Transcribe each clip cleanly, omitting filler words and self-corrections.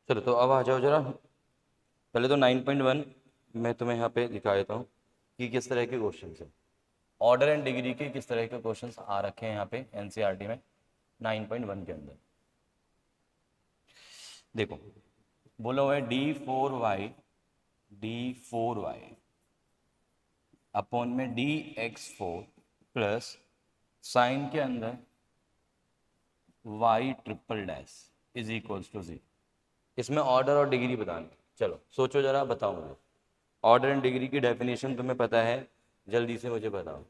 चलो तो अब आ जाओ जरा। पहले तो 9.1 मैं तुम्हें यहाँ पे दिखा देता हूँ कि किस तरह के क्वेश्चन है। ऑर्डर एंड डिग्री के किस तरह के क्वेश्चन आ रखे हैं यहाँ पे एनसीईआरटी में 9.1 के अंदर। देखो बोला हुआ है डी4y अपॉन में dx4 प्लस साइन के अंदर y triple dash is equals to G. इसमें ऑर्डर और डिग्री बतानी। चलो सोचो जरा, बताओ मुझे। ऑर्डर एंड डिग्री की डेफिनेशन तुम्हें पता है, जल्दी से मुझे बताओ।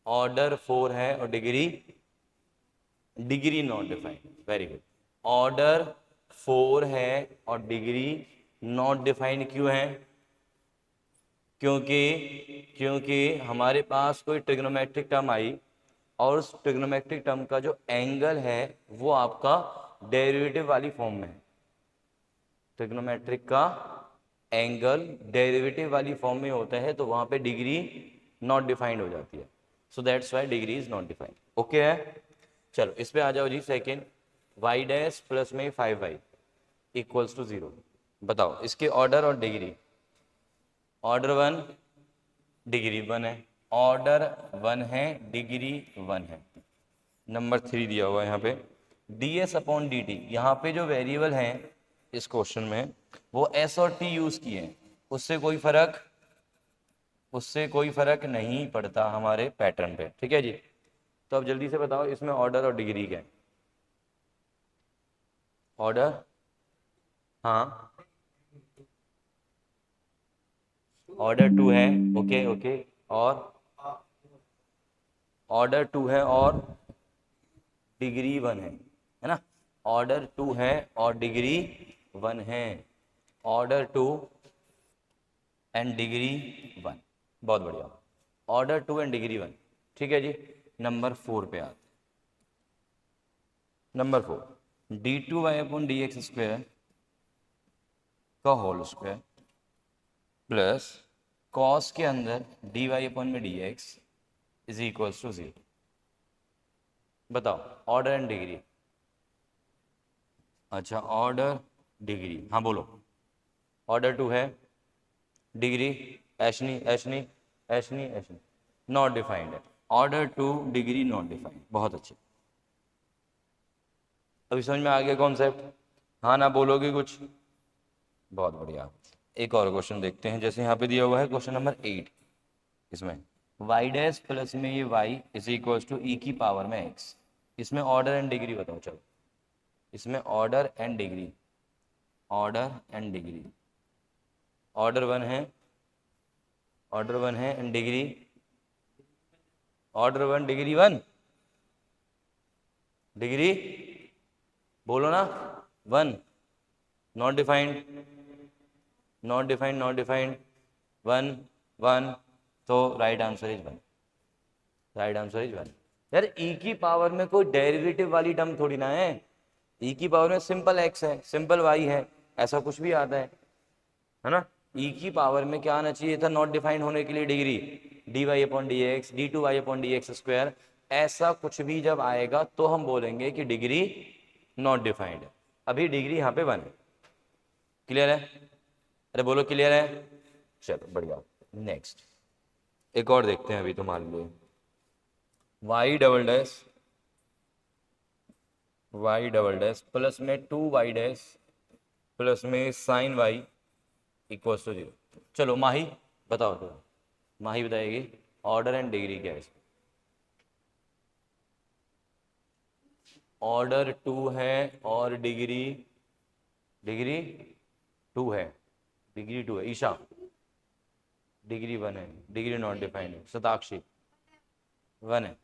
ऑर्डर 4 है और degree degree not defined. Very good. Order 4 है और डिग्री नॉट डिफाइंड क्यों है? क्योंकि हमारे पास कोई ट्रिग्नोमेट्रिक टर्म आई और उस ट्रिग्नोमेट्रिक टर्म का जो एंगल है वो आपका डेरिवेटिव वाली फॉर्म में है। ट्रिग्नोमेट्रिक का एंगल डेरिवेटिव वाली फॉर्म में होता है तो वहां पे डिग्री नॉट डिफाइंड हो जाती है। So that's why degree is not defined. Okay है। चलो इस पे आ जाओ जी। सेकेंड, वाई डैश प्लस में 5y इक्वल्स टू 0। बताओ इसके ऑर्डर और डिग्री। ऑर्डर 1 डिग्री 1 है। ऑर्डर 1 है, डिग्री 1 है। नंबर 3 दिया हुआ है यहाँ पे ds अपॉन dt। यहाँ पे जो वेरिएबल हैं इस क्वेश्चन में वो s और t यूज किए हैं। उससे कोई फर्क नहीं पड़ता हमारे पैटर्न पे। ठीक है जी। तो अब जल्दी से बताओ इसमें ऑर्डर और डिग्री क्या है? ऑर्डर, हाँ ऑर्डर 2 है। Okay okay. और ऑर्डर 2 है और डिग्री 1 है ना? ऑर्डर 2 है और डिग्री 1 है। Order 2 and degree 1। बहुत बढ़िया। Order 2 and degree 1। ठीक है जी। नंबर 4 पे आते। Number 4, d2y upon D x square का होल स्क्वायर प्लस कॉस के अंदर dy अपॉन में dx इज इक्वल्स टू 0। बताओ ऑर्डर एंड डिग्री। अच्छा ऑर्डर डिग्री, हाँ बोलो। ऑर्डर 2 है, डिग्री एशनी एशनी एशनी एशनी नॉट डिफाइंड है। Order 2 degree not defined. बहुत अच्छे। अभी समझ में आ गया कॉन्सेप्ट? हाँ ना बोलोगे कुछ? बहुत बढ़िया। एक और क्वेश्चन देखते हैं। जैसे यहाँ पे दिया हुआ है क्वेश्चन नंबर 8। इसमें y डैश प्लस में ये y इज इक्वल्स टू ई की पावर में x। इसमें ऑर्डर एंड डिग्री बताओ। चलो इसमें order and degree. Order and degree. Order 1 है, ऑर्डर 1 है and degree. Order 1 degree 1। Degree बोलो ना। 1 not defined, not defined not defined. 1 1। तो right answer is 1। Right answer is 1। यार ई की पावर में कोई डेरिवेटिव वाली टर्म थोड़ी ना है। ई की पावर में सिंपल x है, सिंपल y है, ऐसा कुछ भी आता है ना? ई की पावर में क्या आना चाहिए था नॉट डिफाइंड होने के लिए? Degree dy upon D X D two Y upon D x square. ऐसा कुछ भी जब आएगा तो हम बोलेंगे कि डिग्री नॉट डिफाइंड है। अभी डिग्री यहाँ पे 1 है। क्लियर है? अरे बोलो क्लियर है? चलो बढ़िया। नेक्स्ट एक और देखते हैं अभी तुम्हारे लिए। y डबल डैश प्लस में 2y डैश प्लस में साइन y इक्वल टू 0। चलो माही बताओ। तो माही बताएगी ऑर्डर एंड डिग्री क्या है इसमें। ऑर्डर 2 है और डिग्री डिग्री 2 है। डिग्री 2 है। ईशा डिग्री 1 है, डिग्री नॉट डिफाइंड है। शताक्षी 1 है।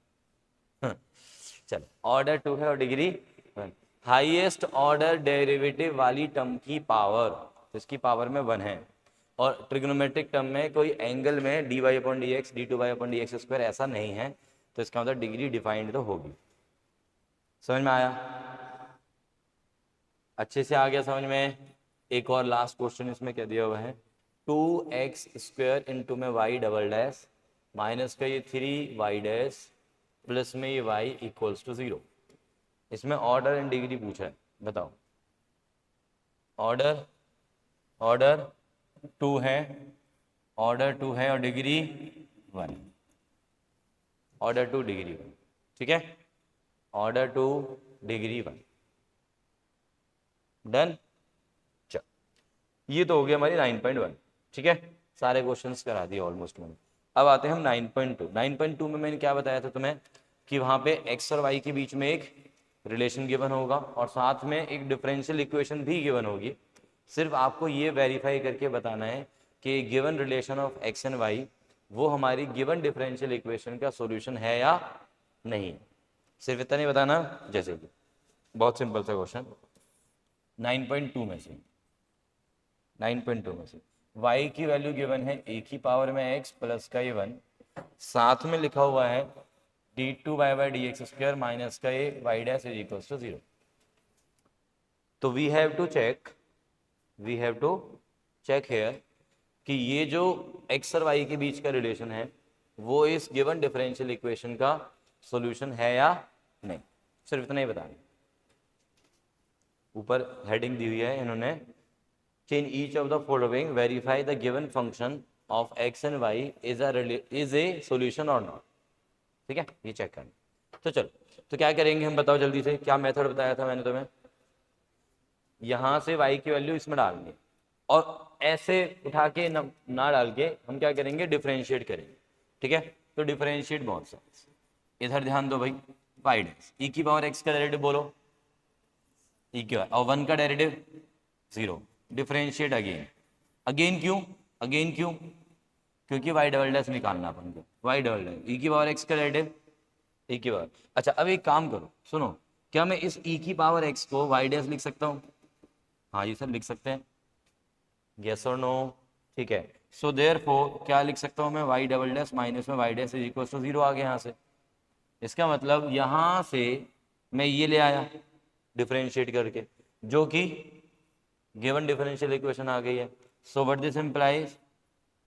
चलो ऑर्डर 2 है और डिग्री 1। हाईएस्ट ऑर्डर डेरिवेटिव वाली टर्म की पावर, इसकी पावर में 1 है। और ट्रिग्नोमेट्रिक टर्म में कोई एंगल में dy upon D X D two Y upon D x square ऐसा नहीं है, तो इसका मतलब डिग्री डिफाइंड तो होगी। समझ में आया? अच्छे से आ गया समझ में? एक और लास्ट क्वेश्चन इसमें क्या दिया हुआ है 2x स्क्वायर इंटू में y डबल डैश माइनस का ये 3y डैश प्लस में ये y इक्वल्स टू 0। इसमें ऑर्डर एंड डिग्री पूछा है। बताओ ऑर्डर ऑर्डर 2 है, ऑर्डर 2 है और डिग्री 1, ऑर्डर 2 डिग्री 1, ठीक है, ऑर्डर 2 डिग्री 1, डन। चल, ये तो हो गया हमारी 9.1, ठीक है, सारे क्वेश्चंस करा दिए ऑलमोस्ट मैंने। अब आते हैं हम 9.2। 9.2 में मैंने क्या बताया था तुम्हें कि वहां पे x और y के बीच में एक रिलेशन गिवन होगा और साथ में एक डिफरेंशियल इक्वेशन भी गिवन होगी। सिर्फ आपको ये वेरीफाई करके बताना है कि given relation of x and y वो हमारी गिवन डिफरेंशियल इक्वेशन का सॉल्यूशन है या नहीं, सिर्फ इतना नहीं बताना। जैसे कि बहुत सिंपल सा क्वेश्चन 9.2 में से 9.2 में से y की वैल्यू गिवन है a की पावर में x प्लस का ये 1, साथ में लिखा हुआ है d2y by d x square minus का ये y dash is equal to 0। तो we have to check here कि ये जो x और y के बीच का रिलेशन है वो इस गिवन डिफरेंशियल इक्वेशन का सॉल्यूशन है या नहीं, सिर्फ इतना ही बताना। ऊपर हेडिंग दी हुई है इन्होंने, in each of the following verify the given function of x and y is a solution और नॉट, ठीक है, ये चेक करना। तो चलो, तो क्या करेंगे हम, बताओ जल्दी से, क्या मेथड बताया था मैंने तुम्हें, यहां से y की वैल्यू इसमें डालनी है और ऐसे उठा के ना डाल के हम क्या करेंगे, डिफरेंशिएट करेंगे, ठीक है। तो डिफरेंशिएट बहुत सा, इधर ध्यान दो भाई, y डैश e की पावर x का डेरिवेटिव बोलो, e की पावर, और 1 का डेरिवेटिव 0, डिफरेंशिएट अगेन क्यों, क्योंकि y डबल डैश निकालना अपन को, y डबल डैश e की पावर x का डेरिवेटिव e की पावर। अच्छा, अब एक काम करो, सुनो, क्या मैं इस e की पावर x को y डैश लिख सकता हूँ? हाँ जी सर लिख सकते हैं, यस और नो, ठीक है। सो देयरफॉर क्या लिख सकता हूँ मैं, y डबल डैश माइनस में y dash is equal to 0 आ गया यहाँ से। इसका मतलब यहाँ से मैं ये ले आया डिफरेंशिएट करके, जो कि गिवन डिफरेंशियल इक्वेशन आ गई है। सो व्हाट दिस इंप्लाइज,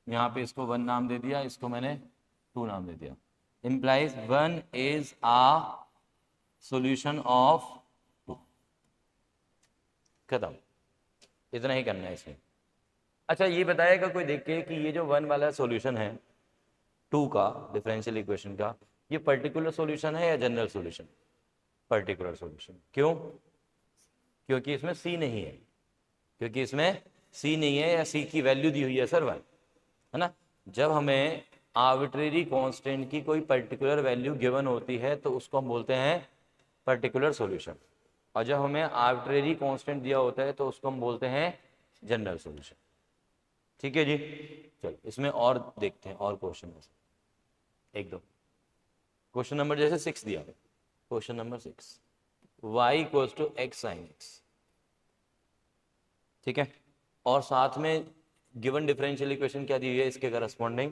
यहाँ पे इसको 1 नाम दे दिया, इसको मैंने 2 नाम दे दिया, implies 1 is a solution of 2, खत्म, इतना ही करना है इसमें। अच्छा, ये बताएगा कोई देख के कि ये जो 1 वाला सॉल्यूशन है 2 का डिफरेंशियल इक्वेशन का, ये पर्टिकुलर सॉल्यूशन है या जनरल सॉल्यूशन? Particular solution. क्यों? क्योंकि इसमें सी नहीं है, या सी की वैल्यू दी हुई है सर 1, है ना। जब हमें आर्बिट्रेरी कांस्टेंट की कोई पर्टिकुलर वैल्यू गिवन होती है तो उसको हम बोलते हैं पर्टिकुलर सॉल्यूशन, और जब हमें आर्बिट्रेरी कांस्टेंट दिया होता है तो उसको हम बोलते हैं जनरल सॉल्यूशन, ठीक है जी। चलो इसमें और देखते हैं, और क्वेश्चन एक दो क्वेश्चन नंबर जैसे 6 दिया है, question number 6, y equals to x sine x, ठीक है, और साथ में गिवन डिफरेंशियल इक्वेशन क्या दी हुई है इसके corresponding,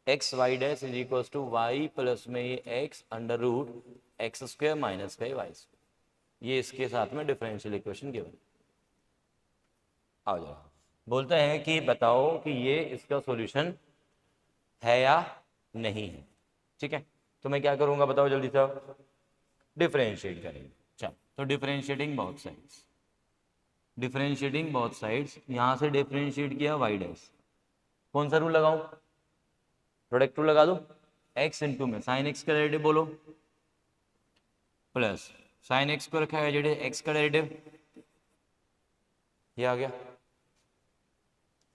x y dash is equals to y plus में ये x under root x square minus का वाई स्क्वायर, ये इसके साथ में डिफरेंशियल इक्वेशन गिवन। आ जाओ, बोलते हैं कि बताओ कि ये इसका सॉल्यूशन है या नहीं है, ठीक है। तो मैं क्या करूंगा बताओ जल्दी से, डिफरेंशिएट करेंगे। चलो, तो डिफरेंशिएटिंग बोथ साइड्स, यहां से डिफरेंशिएट किया वाई डैश, कौन सा रूल लगाऊं, प्रोडक्ट रूल लगा दूं, x इंटू में साइन एक्स का डेरिवेटिव बोलो प्लस साइन एक्स को रखा है जेड एक्स का डेरिवेटिव, ये आ गया,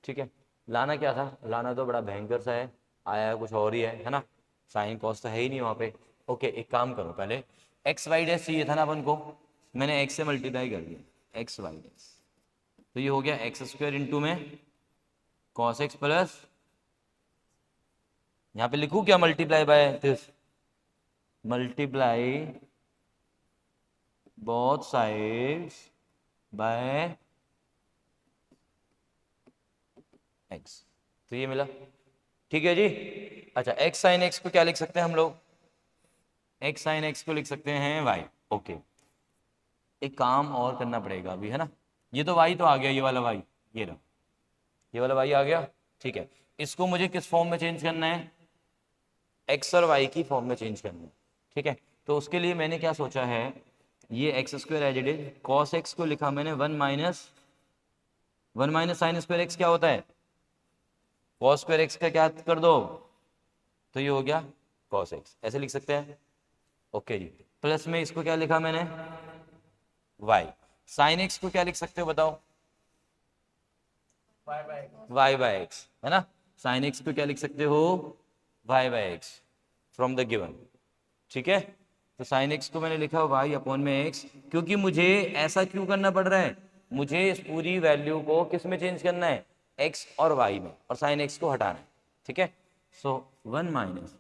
ठीक है। लाना क्या था, लाना तो बड़ा भयंकर सा है, आया कुछ और ही है ना, साइन कॉस तो है ही नहीं वहां पे। ओके, एक काम करो, पहले एक्स वाई डैश चाहिए था ना अपन को, मैंने एक्स से मल्टीप्लाई कर दिया, एक्स वाई डैश, तो ये हो गया एक्स स्क्वायर इंटू में कॉस एक्स प्लस, यहाँ पे लिखूं क्या, multiply by this, multiply both sides by x, तो ये मिला, ठीक है जी। अच्छा, एक्स साइन एक्स को क्या लिख सकते हैं हम लोग, एक्स साइन एक्स को लिख सकते हैं वाई। ओके, एक काम और करना पड़ेगा अभी, है ना, ये तो वाई तो आ गया, ये वाला वाई, ये रहा, ये वाला वाई आ गया, ठीक है। इसको मुझे किस फॉर्म में चेंज करना है, एक्स और वाई की फॉर्म में चेंज करना है, ठीक है। तो उसके लिए मैंने क्या सोचा है, ये x square as it is, cos x को लिखा मैंने 1 minus 1 minus sine square x क्या होता है, कॉस स्क्वायर एक्स का क्या कर दो, तो ये हो गया कॉस एक्स, ऐसे लिख सकते हैं। ओके जी, प्लस में इसको क्या लिखा मैंने, वाई। साइन एक्स को क्या लिख सकते हो बताओ, वाई बाय एक्स, है ना। साइन एक्स को क्या लिख सकते हो, y by x from the given. ठीक है, तो साइन एक्स को मैंने लिखा वाई अपॉन में एक्स, क्योंकि मुझे ऐसा क्यों करना पड़ रहा है, मुझे इस पूरी वैल्यू को किस में चेंज करना है, एक्स और वाई में, और साइन एक्स को हटाना है। ठीक है, सो 1 माइनस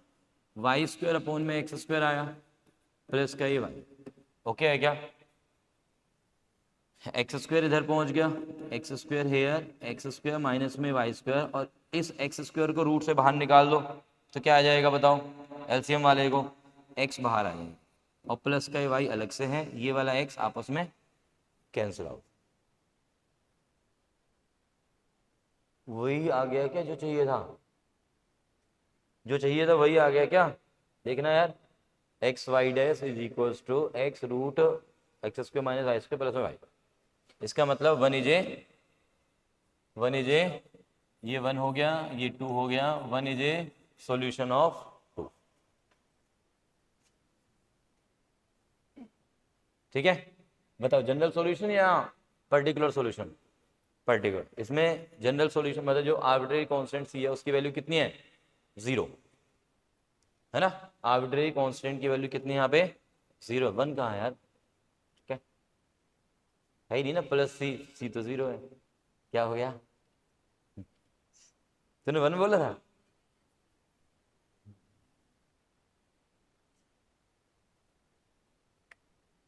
वाई स्क्वायर अपॉन में एक्स स्क्वायर आया, प्लस का ये वाई। ओके है क्या, एक्स स्क्वायर इधर पहुंच गया, x square here, x square minus में वाई स्क्वायर, और इस एक्स स्क्वायर को रूट से बाहर निकाल दो तो क्या आ जाएगा बताओ, एलसीएम वाले को, एक्स बाहर आ जाएगा, और प्लस का वाई अलग से है, ये वाला एक्स आपस में कैंसिल आउट। वही आ गया क्या जो चाहिए था, जो चाहिए था वही आ गया क्या, देखना यार, x y dash is equals to x root x square minus y square plus में वाई। इसका मतलब 1 इज ए, 1 इज ए, ये 1 हो गया, ये 2 हो गया, 1 इज ए सॉल्यूशन ऑफ 2। ठीक है, बताओ जनरल सॉल्यूशन या पर्टिकुलर सॉल्यूशन, पर्टिकुलर। इसमें जनरल सॉल्यूशन मतलब जो आर्बिट्रेरी कांस्टेंट सी है उसकी वैल्यू कितनी है, 0, है ना। आर्बिट्रेरी कांस्टेंट की वैल्यू कितनी है यहाँ पे, 0। 1 कहाँ है यार, ठीक है ही नहीं ना, प्लस सी, सी तो 0 है, क्या हो गया, तूने 1 बोला था।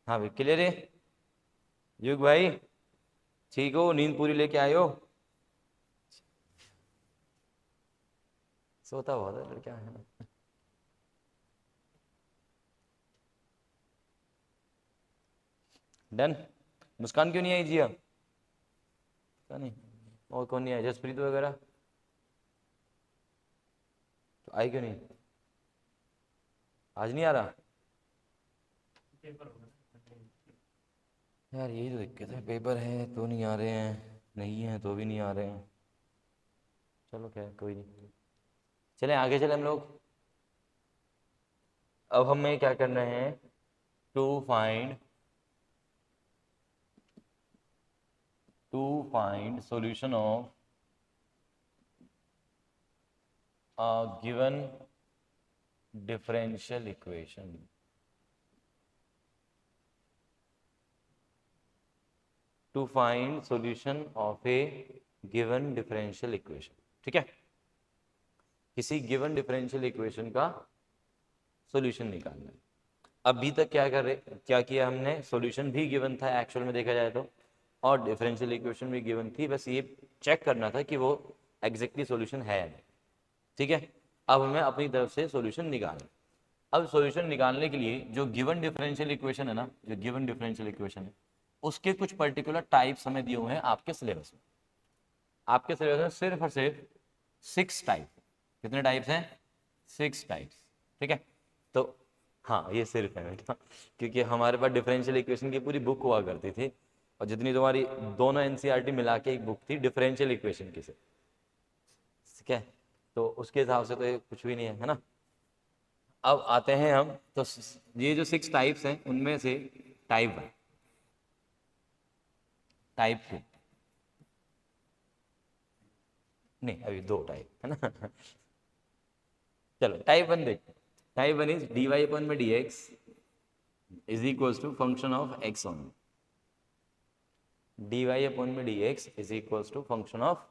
हाँ भाई क्लियर है, युग भाई ठीक हो, नींद पूरी लेके आए हो, सोता बहुत है लड़का है। डन, मुस्कान क्यों नहीं आई जिया, पता नहीं, और कौन नहीं आया, जसप्रीत वगैरह तो आई क्यों नहीं, आज नहीं आ रहा यार, यही तो दिक्कत है, पेपर है तो नहीं आ रहे हैं, नहीं है तो भी नहीं आ रहे हैं। चलो क्या कोई नहीं, चले आगे चले हम लोग। अब हमें क्या करना है, to find, to find solution of a given differential equation. To find solution of a given differential equation. ठीक है, किसी गिवन डिफरेंशियल इक्वेशन का सॉल्यूशन निकालना है। अभी तक क्या कर रहे, क्या किया हमने, सॉल्यूशन भी गिवन था एक्चुअल में देखा जाए तो, और डिफरेंशियल इक्वेशन भी गिवन थी, बस ये चेक करना था कि वो एग्जैक्टली सॉल्यूशन है या नहीं। ठीक है, अब हमें अपनी तरफ से सॉल्यूशन निकालना। अब सॉल्यूशन निकालने के लिए जो गिवन डिफरेंशियल इक्वेशन है ना, जो गिवन डिफरेंशियल इक्वेशन है उसके कुछ पर्टिकुलर टाइप्स हमें दिए हुए हैं आपके सिलेबस में। आपके सिलेबस में सिर्फ और सिर्फ 6 टाइप, कितने टाइप्स हैं, 6 टाइप्स। ठीक है, तो हाँ ये सिर्फ है बेटा, क्योंकि हमारे पास डिफरेंशियल इक्वेशन की पूरी बुक हुआ करती थी, और जितनी तुम्हारी दोनों एनसीईआरटी मिला के एक बुक थी डिफरेंशियल इक्वेशन की से, ठीक है, तो उसके हिसाब से तो ये कुछ भी नहीं है, है ना। अब आते हैं हम, तो ये जो 6 टाइप्स हैं उनमें से टाइप 1, टाइप 2, नहीं अभी 2 टाइप है ना। चलो टाइप 1 देखते हैं। Type 1 is D Y upon में D x is equal to function of X on, D Y upon में D x is equal to function of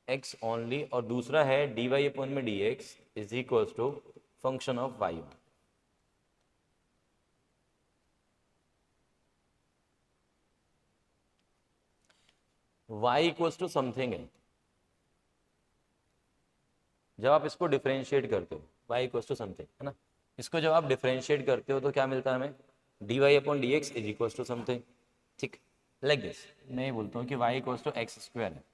X only, और दूसरा है डी वाई अपन में D x is equal to function of Y. Y equals to something है, जब आप इसको differentiate करते हो, वाई इक्वल्स टू समथिंग, है ना, इसको जब आप डिफरेंशिएट करते हो तो क्या मिलता है हमें, d Y upon D x is equals to something. ठीक, लाइक दिस, मैं ये बोलता हूँ कि y equals to x square है,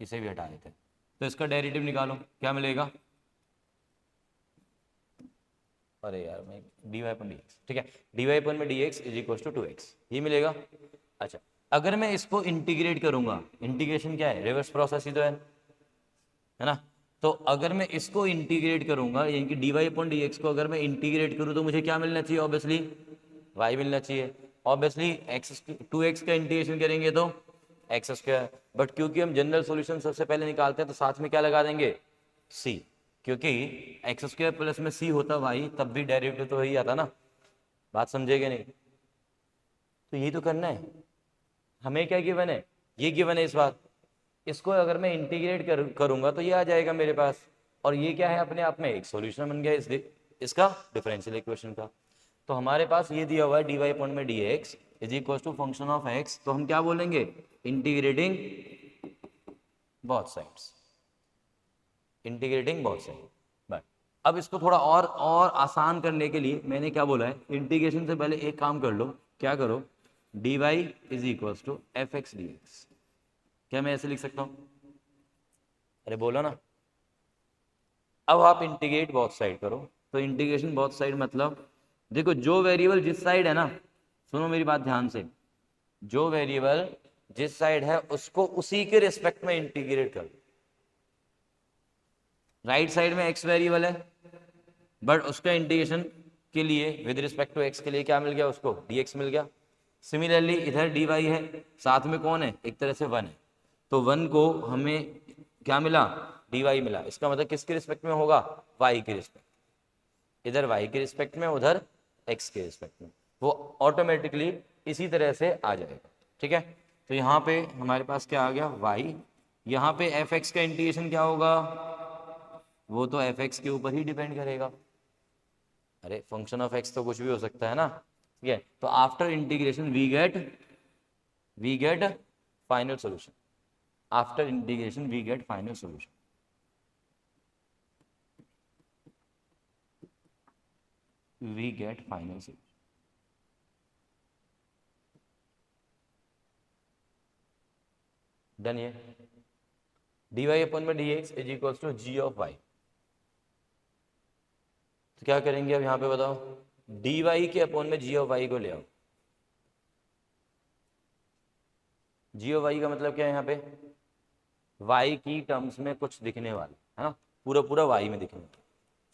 इसे भी हटा देते हैं, तो इसका डेरिवेटिव निकालो, क्या मिलेगा, अरे यार मैं d Y upon d x, ठीक है, डी वाई अपन में D x is equal to 2x, ये मिलेगा। अच्छा, अगर मैं इसको इंटीग्रेट करूंगा, इंटीग्रेशन क्या है, रिवर्स प्रोसेस ही तो है ना। तो अगर मैं इसको इंटीग्रेट करूंगा, यानी कि dy अपॉन dx को अगर मैं इंटीग्रेट करूं तो मुझे क्या मिलना चाहिए, ऑब्वियसली y मिलना चाहिए। ऑब्वियसली x 2x का इंटीग्रेशन करेंगे तो एक्स स्क्वायर, बट क्योंकि हम जनरल सॉल्यूशन सबसे पहले निकालते हैं तो साथ में क्या लगा देंगे, c, क्योंकि एक्स स्क्वायर प्लस में c होता y तब भी डेरिवेटिव तो वही आता ना। बात समझेगे नहीं, तो यही तो करना है हमें। क्या गिवन है, ये गिवन है इस बार। इसको अगर मैं इंटीग्रेट करूंगा तो ये आ जाएगा मेरे पास, और ये क्या है, अपने आप में एक सॉल्यूशन बन गया इसका डिफरेंशियल इक्वेशन का। तो हमारे पास ये दिया हुआ है dy अपॉन में dx is equal to function of x, तो हम क्या बोलेंगे, integrating both sides, integrating both side. But अब इसको थोड़ा और आसान करने के लिए मैंने क्या बोला है, इंटीग्रेशन से पहले एक काम कर लो, क्या करो, dy is equal to f x d x. क्या मैं ऐसे लिख सकता हूँ, अरे बोलो ना। अब आप इंटीग्रेट बोथ साइड करो, तो इंटीग्रेशन बोथ साइड मतलब, देखो जो वेरिएबल जिस साइड है ना, सुनो मेरी बात ध्यान से, जो वेरिएबल जिस साइड है उसको उसी के रिस्पेक्ट में इंटीग्रेट करो। राइट साइड में एक्स वेरिएबल है, बट उसका इंटीग्रेशन के लिए विद रिस्पेक्ट टू एक्स के लिए क्या मिल गया, उसको dx मिल गया। सिमिलरली इधर dy है, साथ में कौन है, एक तरह से 1 है, तो 1 को हमें क्या मिला, dy मिला। इसका मतलब किसके रिस्पेक्ट में होगा, y के रिस्पेक्ट, इधर y के रिस्पेक्ट में, उधर x के रिस्पेक्ट में, वो ऑटोमेटिकली इसी तरह से आ जाएगा। ठीक है, तो यहाँ पे हमारे पास क्या आ गया, y, यहाँ पे fx का इंटीग्रेशन क्या होगा, वो तो fx के ऊपर ही डिपेंड करेगा। अरे फंक्शन ऑफ x तो कुछ भी हो सकता है ना। ठीक है, तो after integration we get final solution, after integration we get final solution. We get final solution. Done. ये dy अपन में dx is equals to g of y। तो क्या करेंगे अब यहाँ पे बताओ, dy के अपॉन में g ऑफ y को ले आओ। g ऑफ y का मतलब क्या है, यहाँ पे y की टर्म्स में कुछ दिखने वाला है ना, पूरा पूरा y में दिखने वाला,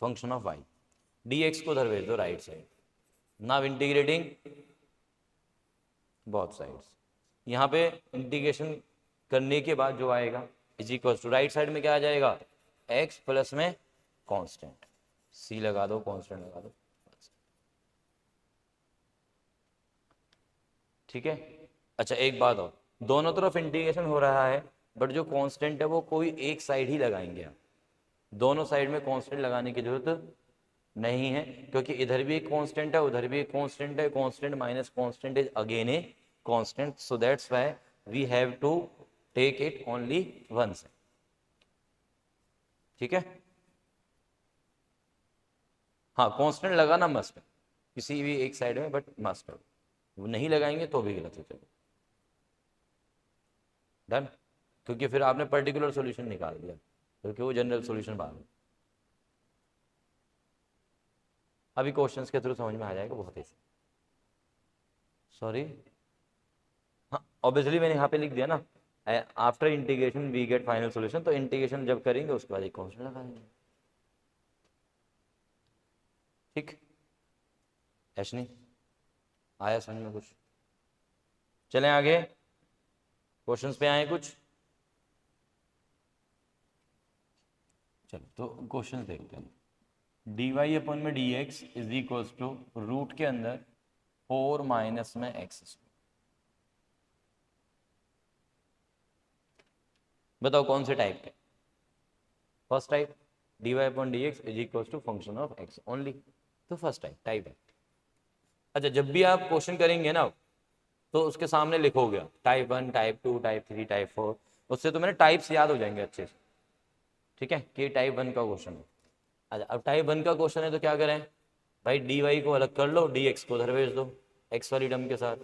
फंक्शन ऑफ y। dx को उधर भेज दो right side, now integrating both sides. यहाँ पे इंटीग्रेशन करने के बाद जो आएगा is equal to, right side में क्या आ जाएगा, x प्लस में कांस्टेंट, c लगा दो, कांस्टेंट लगा दो। ठीक है, अच्छा एक बात और, दोनों तरफ इंटीग्रेशन हो रहा है, बट जो कांस्टेंट है वो कोई एक साइड ही लगाएंगे आप, दोनों साइड में कांस्टेंट लगाने की जरूरत नहीं है, क्योंकि इधर भी एक कांस्टेंट है, उधर भी एक कांस्टेंट है, constant minus constant is again a constant, so that's why we have to take it only one side. ठीक है, हाँ कांस्टेंट लगाना मस्ट है किसी भी एक साइड में, बट मस्ट है, वो नहीं लगाएंगे तो भी गलत हो जाएगा। डन, क्योंकि फिर आपने पर्टिकुलर सॉल्यूशन निकाल दिया, क्योंकि वो जनरल सॉल्यूशन बाद में, अभी क्वेश्चंस के थ्रू समझ में आ जाएगा बहुत ही। सॉरी, हाँ ऑब्वियसली मैंने यहाँ पे लिख दिया ना, after integration we get final solution, तो इंटीग्रेशन जब करेंगे उसके बाद एक कांस्टेंट लगा देंगे। ठीक, ऐशनी आया समझ में कुछ, चलें आगे, क्वेश्चंस पे आए कुछ, चलो तो क्वेश्चन देखते हैं। dy अपन में dx is equals to root के अंदर 4 माइनस में x। बताओ कौन से टाइप के, first type, dy upon dx is equals to function of x only, तो फर्स्ट टाइप है। अच्छा जब भी आप क्वेश्चन करेंगे ना, तो उसके सामने लिखोगे टाइप 1, टाइप 2, टाइप 3, टाइप 4, उससे तो मेरे टाइप्स याद हो जाएंगे अच्छे से। ठीक है, कि टाइप 1 का क्वेश्चन है। अच्छा अब टाइप 1 का क्वेश्चन है तो क्या करें भाई, dy को अलग कर लो, dx को उधर भेज दो x वाली टर्म के साथ।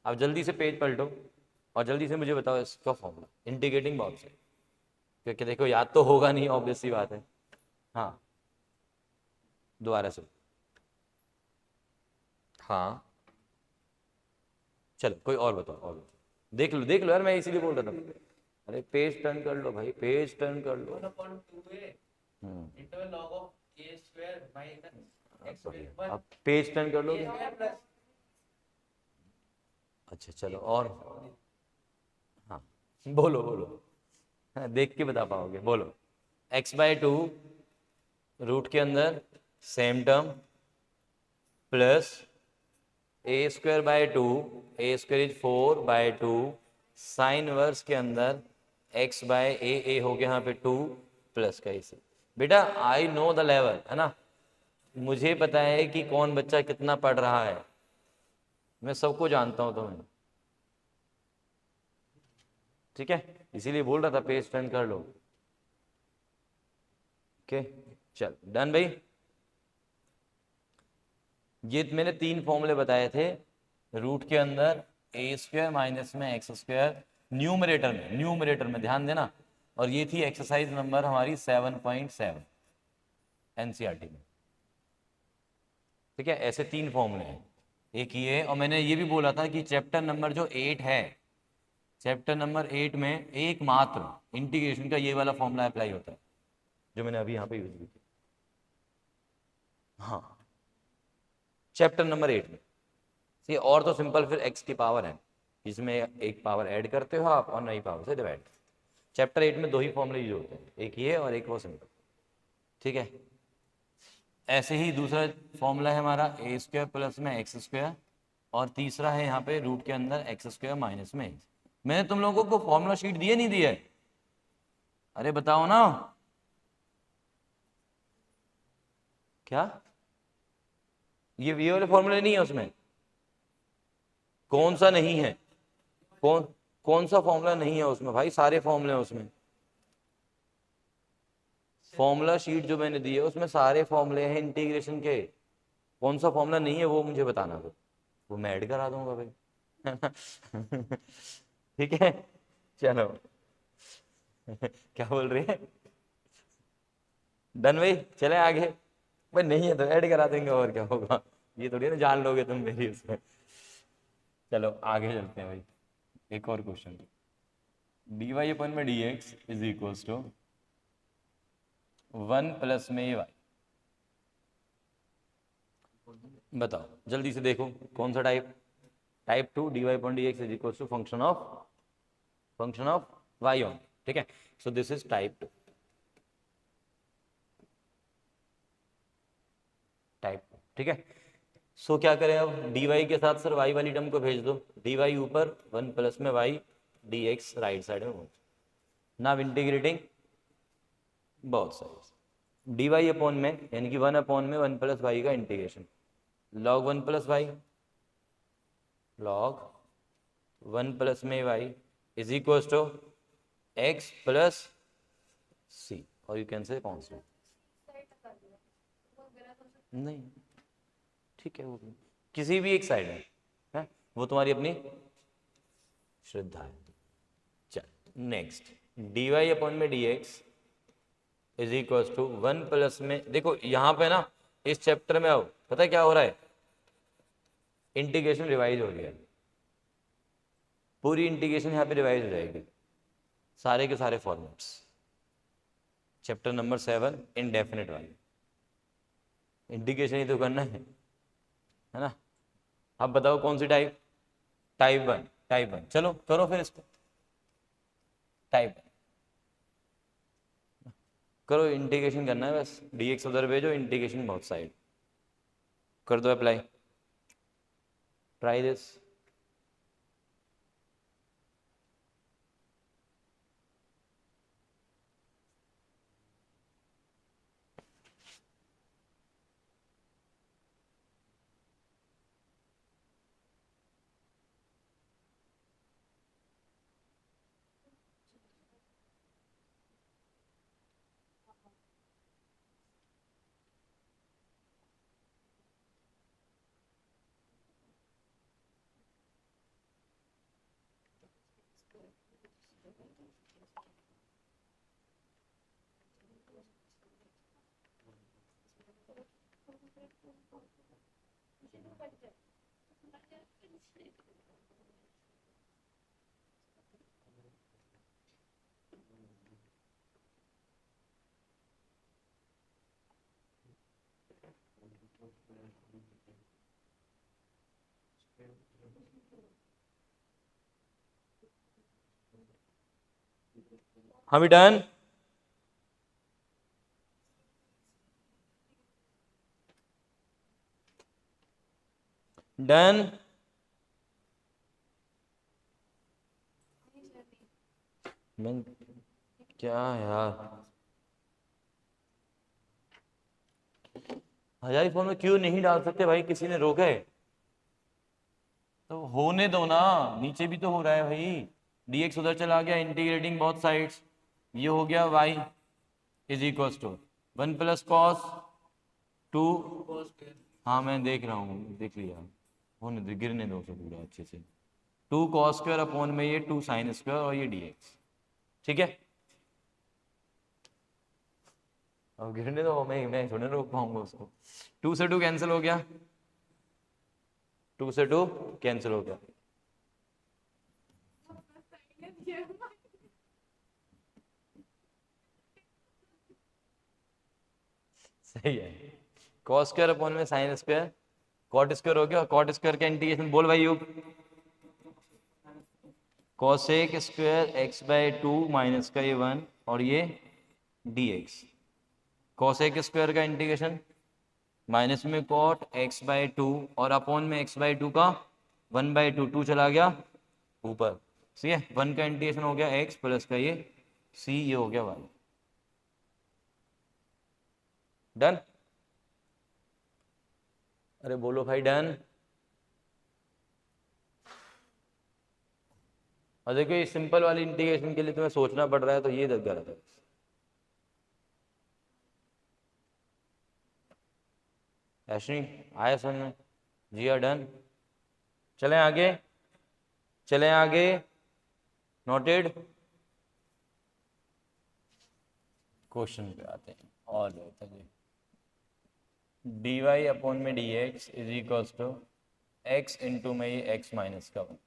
अब जल्दी से पेज पलटो और जल्दी से मुझे बताओ इसका फॉर्मूला इंटीग्रेटिंग बाउंड से, क्योंकि देखो याद तो होगा नहीं, ऑब्वियस सी बात है। हाँ दोबारा से, हाँ चलो कोई और बताओ, और बताओ। देख लो यार, मैं इसीलिए बोल रहा था। अरे पेज टर्न कर लो भाई, पेज टर्न कर लो। अब पेज टर्न कर लो। अच्छा चलो और, हाँ बोलो बोलो, हाँ, देख के बता पाओगे, बोलो। x/2 रूट के अंदर same term plus a²/2, a² is 4/2 sine inverse के अंदर x/a हो गया यहाँ पे 2 प्लस का इसे। बेटा आई नो द लेवल, है ना, मुझे पता है कि कौन बच्चा कितना पढ़ रहा है, मैं सबको जानता हूँ तुम्हें, ठीक है, इसीलिए बोल रहा था पेज टर्न कर लो। ओके चल डन भाई। ये मैंने 3 फॉर्मूले बताए थे, रूट के अंदर a² माइनस में x², न्यूमरेटर में ध्यान देना, और ये थी एक्सरसाइज नंबर हमारी 7.7 एनसीईआरटी में, ठीक है। ऐसे 3 फॉर्मूले हैं, एक ये, और मैंने ये भी बोला था कि चैप्टर नंबर जो 8 है, चैप्टर नंबर 8 में एकमात्र इंटीग्रेशन का ये वाला फॉर्मूला अप्लाई होता है जो मैंने अभी यहाँ पे यूज किया। हाँ चैप्टर नंबर 8 में ये, और तो सिंपल फिर x की पावर है, इसमें एक पावर ऐड करते हो आप और नई पावर से डिवाइड। चैप्टर 8 में 2 ही फॉर्मूले यूज होते हैं, एक ये और एक वो सिंपल, ठीक है। ऐसे ही दूसरा फॉर्मूला है हमारा a² प्लस में x², और तीसरा है यहाँ पे रूट के अंदर x² माइनस में x। मैंने तुम लोगों को फॉर्मूला शीट दिए नहीं दिया है, अरे बताओ ना क्या, ये वाले फॉर्मूले नहीं है उसमें? कौन सा नहीं है? कौन कौन सा फॉर्मूला नहीं है उसमें भाई? सारे फॉर्मूले हैं उसमें, फॉर्मूला शीट जो मैंने दी है उसमें सारे फॉर्मूले हैं इंटीग्रेशन के। कौन सा फॉर्मूला नहीं है वो मुझे बताना, फिर वो मैं ऐड करा दूंगा भाई। ठीक है चलो। क्या बोल रही है? डन भाई, चले आगे। भाई नहीं है तो ऐड करा देंगे, और क्या होगा, ये थोड़ी ना जान लोगे तुम मेरी उसमें। चलो आगे चलते हैं भाई, एक और क्वेश्चन। dy अपन में dx is equals to 1 plus में y। बताओ जल्दी से, देखो कौन सा type, type 2 dy upon dx is equals to function of y on, ठीक है। सो दिस इज टाइप 2, ठीक है। सो क्या करें अब, dy के साथ सर y वाली टर्म को भेज दो, dy ऊपर 1 प्लस में y dx राइट साइड में, नाउ इंटीग्रेटिंग बहुत सारी dy अपॉन में, यानी कि 1 अपॉन में 1 प्लस वाई का integration, log 1 plus y, log 1 plus में y is equal to x plus c, और यू कैन से कॉन्स्टेंट, नहीं ठीक है, वो किसी भी एक साइड है, वो तुम्हारी अपनी श्रद्धा है। चल नेक्स्ट, dy अपॉन में dx is equal to 1 plus में, देखो यहाँ पे ना इस चैप्टर में आओ, पता है क्या हो रहा है, इंटीग्रेशन रिवाइज हो गया, पूरी इंटीग्रेशन यहाँ पे रिवाइज हो जाएगी, सारे के सारे फॉर्मेट्स, चैप्टर नंबर 7 इनडेफिनेट वाली इंटीग्रेशन ही तो करना है ना। अब बताओ कौन सी टाइप, टाइप 1, चलो करो फिर इसको, टाइप करो, इंटीग्रेशन करना है बस, dx उधर भेजो, इंटीग्रेशन बहुत साइड कर दो अप्लाई, ट्राई दिस। हाँ भी डन। डन। मैं क्या यार, हजारी फॉर्म में क्यों नहीं डाल सकते भाई, किसी ने रोका है? तो होने दो ना, नीचे भी तो हो रहा है भाई। dx उधर चला गया, इंटीग्रेटिंग बोथ साइड्स, ये हो गया y is equal to 1 + cos 2। हाँ मैं देख रहा हूँ, देख लिया, होने दो, गिरने दो उसे पूरा अच्छे से। 2 cos² अपॉन में ये 2 sin² और ये dx, ठीक है। अब गिरने दो, मैं थोड़ी रोक पाऊंगा उसको। 2 से 2 कैंसिल हो गया, 2 से 2 कैंसिल हो गया। सही है। cos² अपॉन में sin², cot² हो गया, cot² का इंटीग्रेशन बोल भाई योग। cosec² x/2 माइनस का ये 1 और ये dx। cosec² का इंटीग्रेशन माइनस में cot x/2 और अपॉन में x/2 का 1/2, 2 चला गया ऊपर, ठीक है। 1 का इंटीग्रेशन हो गया x प्लस का ये c, ये हो गया 1। डन। अरे बोलो भाई डन। और देखो ये सिंपल वाली इंटीग्रेशन के लिए तुम्हें सोचना पड़ रहा है, तो ये गलत है। ऐसे आया समझ में? जी हाँ डन। चलें आगे, चलें आगे। नोटेड। क्वेश्चन पे आते हैं और लेते हैं। डी वाई अपॉन में D x is equals to x into में ये एक्स माइनस का 1।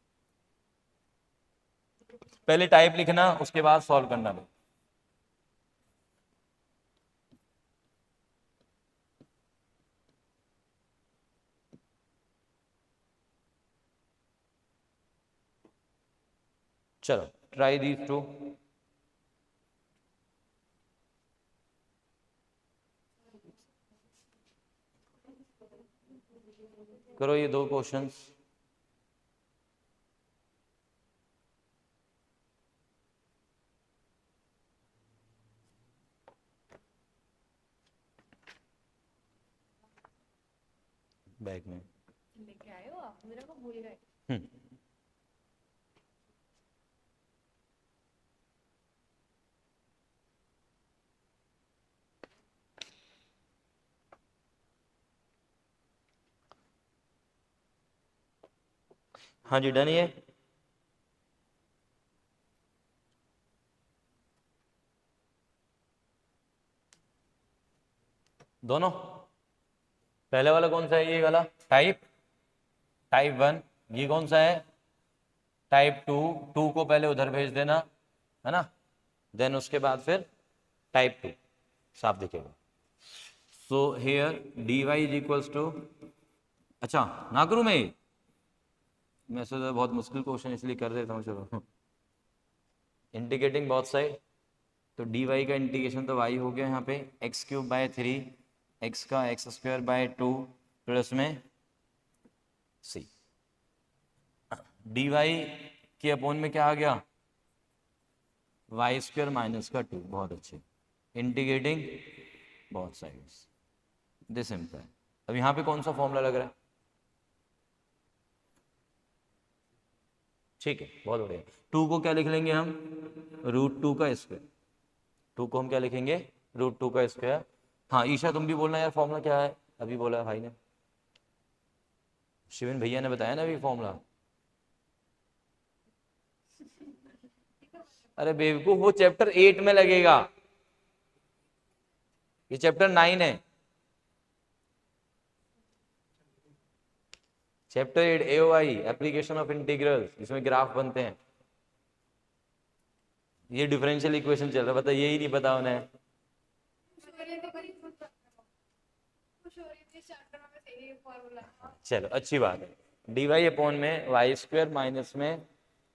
पहले टाइप लिखना, उसके बाद सॉल्व करना। चलो ट्राई दीज टू। करो ये 2 क्वेश्चंस। बैग में लेके आए हो आप, मेरे को भूल गए। हाँ जी डन। ये दोनों, पहले वाला कौन सा है? ये वाला टाइप, टाइप 1। ये कौन सा है? टाइप 2। 2 को पहले उधर भेज देना, है ना, देन उसके बाद फिर टाइप 2 साफ दिखेगा। So here d y is equals to, अच्छा ना करूँ मैं सोचा बहुत मुश्किल क्वेश्चन इसलिए कर देता हूँ, चलो। इंटीग्रेटिंग बोथ साइड, तो डी वाई का इंटीग्रेशन तो वाई हो गया यहाँ पे x³/3, x का x²/2 प्लस में c। डी वाई के अपोन में क्या आ गया? y² माइनस का 2। बहुत अच्छे। Integrating both sides, this simple. अब यहाँ पे कौन सा फॉर्मूला लग रहा है? ठीक है, बहुत बढ़िया। 2 को क्या लिख लेंगे हम? √2 का स्क्वायर। 2 को हम क्या लिखेंगे? √2 का स्क्वायर। हाँ ईशा तुम भी बोलना यार, फॉर्मूला क्या है? अभी बोला भाई ने, शिवन भैया ने बताया ना अभी फॉर्मूला। अरे बेवकूफ, वो चैप्टर 8 में लगेगा, ये चैप्टर 9 है। Chapter 8 AOI, application of integral, इसमें ग्राफ बनते हैं। ये डिफरेंशियल इक्वेशन चल रहा है, बता यही नहीं पता उन्हें। चलो अच्छी बात है। डी वाई अपॉन में वाई स्क्वायर माइनस में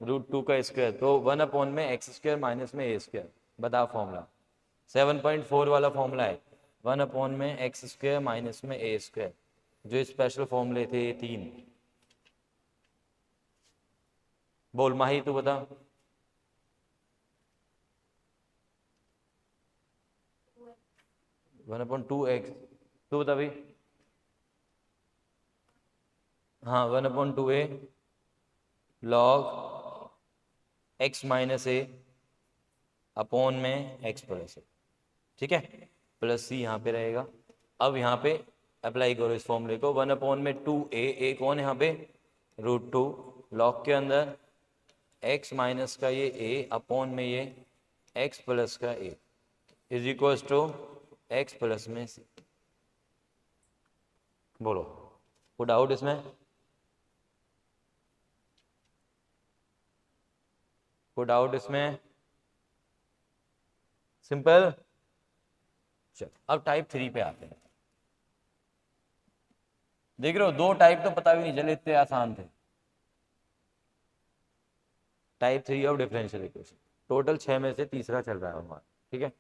रूट टू का स्क्वायर, तो 1 अपॉन में एक्स स्क्वायर माइनस में ए स्क्वायर। बताओ फॉर्मूला 7.4 वाला फॉर्मूला है, 1 अपॉन में एक्स स्क्वायर माइनस में ए स्क्वायर, जो स्पेशल फॉर्मूले थे ये 3। बोल माही तू बता। 1/2x, तू बता भाई। हाँ 1/2a log x माइनस ए अपॉन में x प्लस ए, ठीक है, प्लस सी यहाँ पे रहेगा। अब यहाँ पे अप्लाई करो इस फॉर्मूले को, 1/2a, ए कौन है यहाँ पे, √2, लॉग के अंदर x माइनस का ये a अपॉन में ये x प्लस का a is equal to x plus में c। बोलो कोई डाउट इसमें, कोई डाउट इसमें, सिंपल। चल अब टाइप 3 पे आते हैं। देख रहे हो 2 टाइप तो पता भी नहीं चले, इतने आसान थे। Type 3 of differential equation, total 6 में से तीसरा चल रहा है हमारा, ठीक है।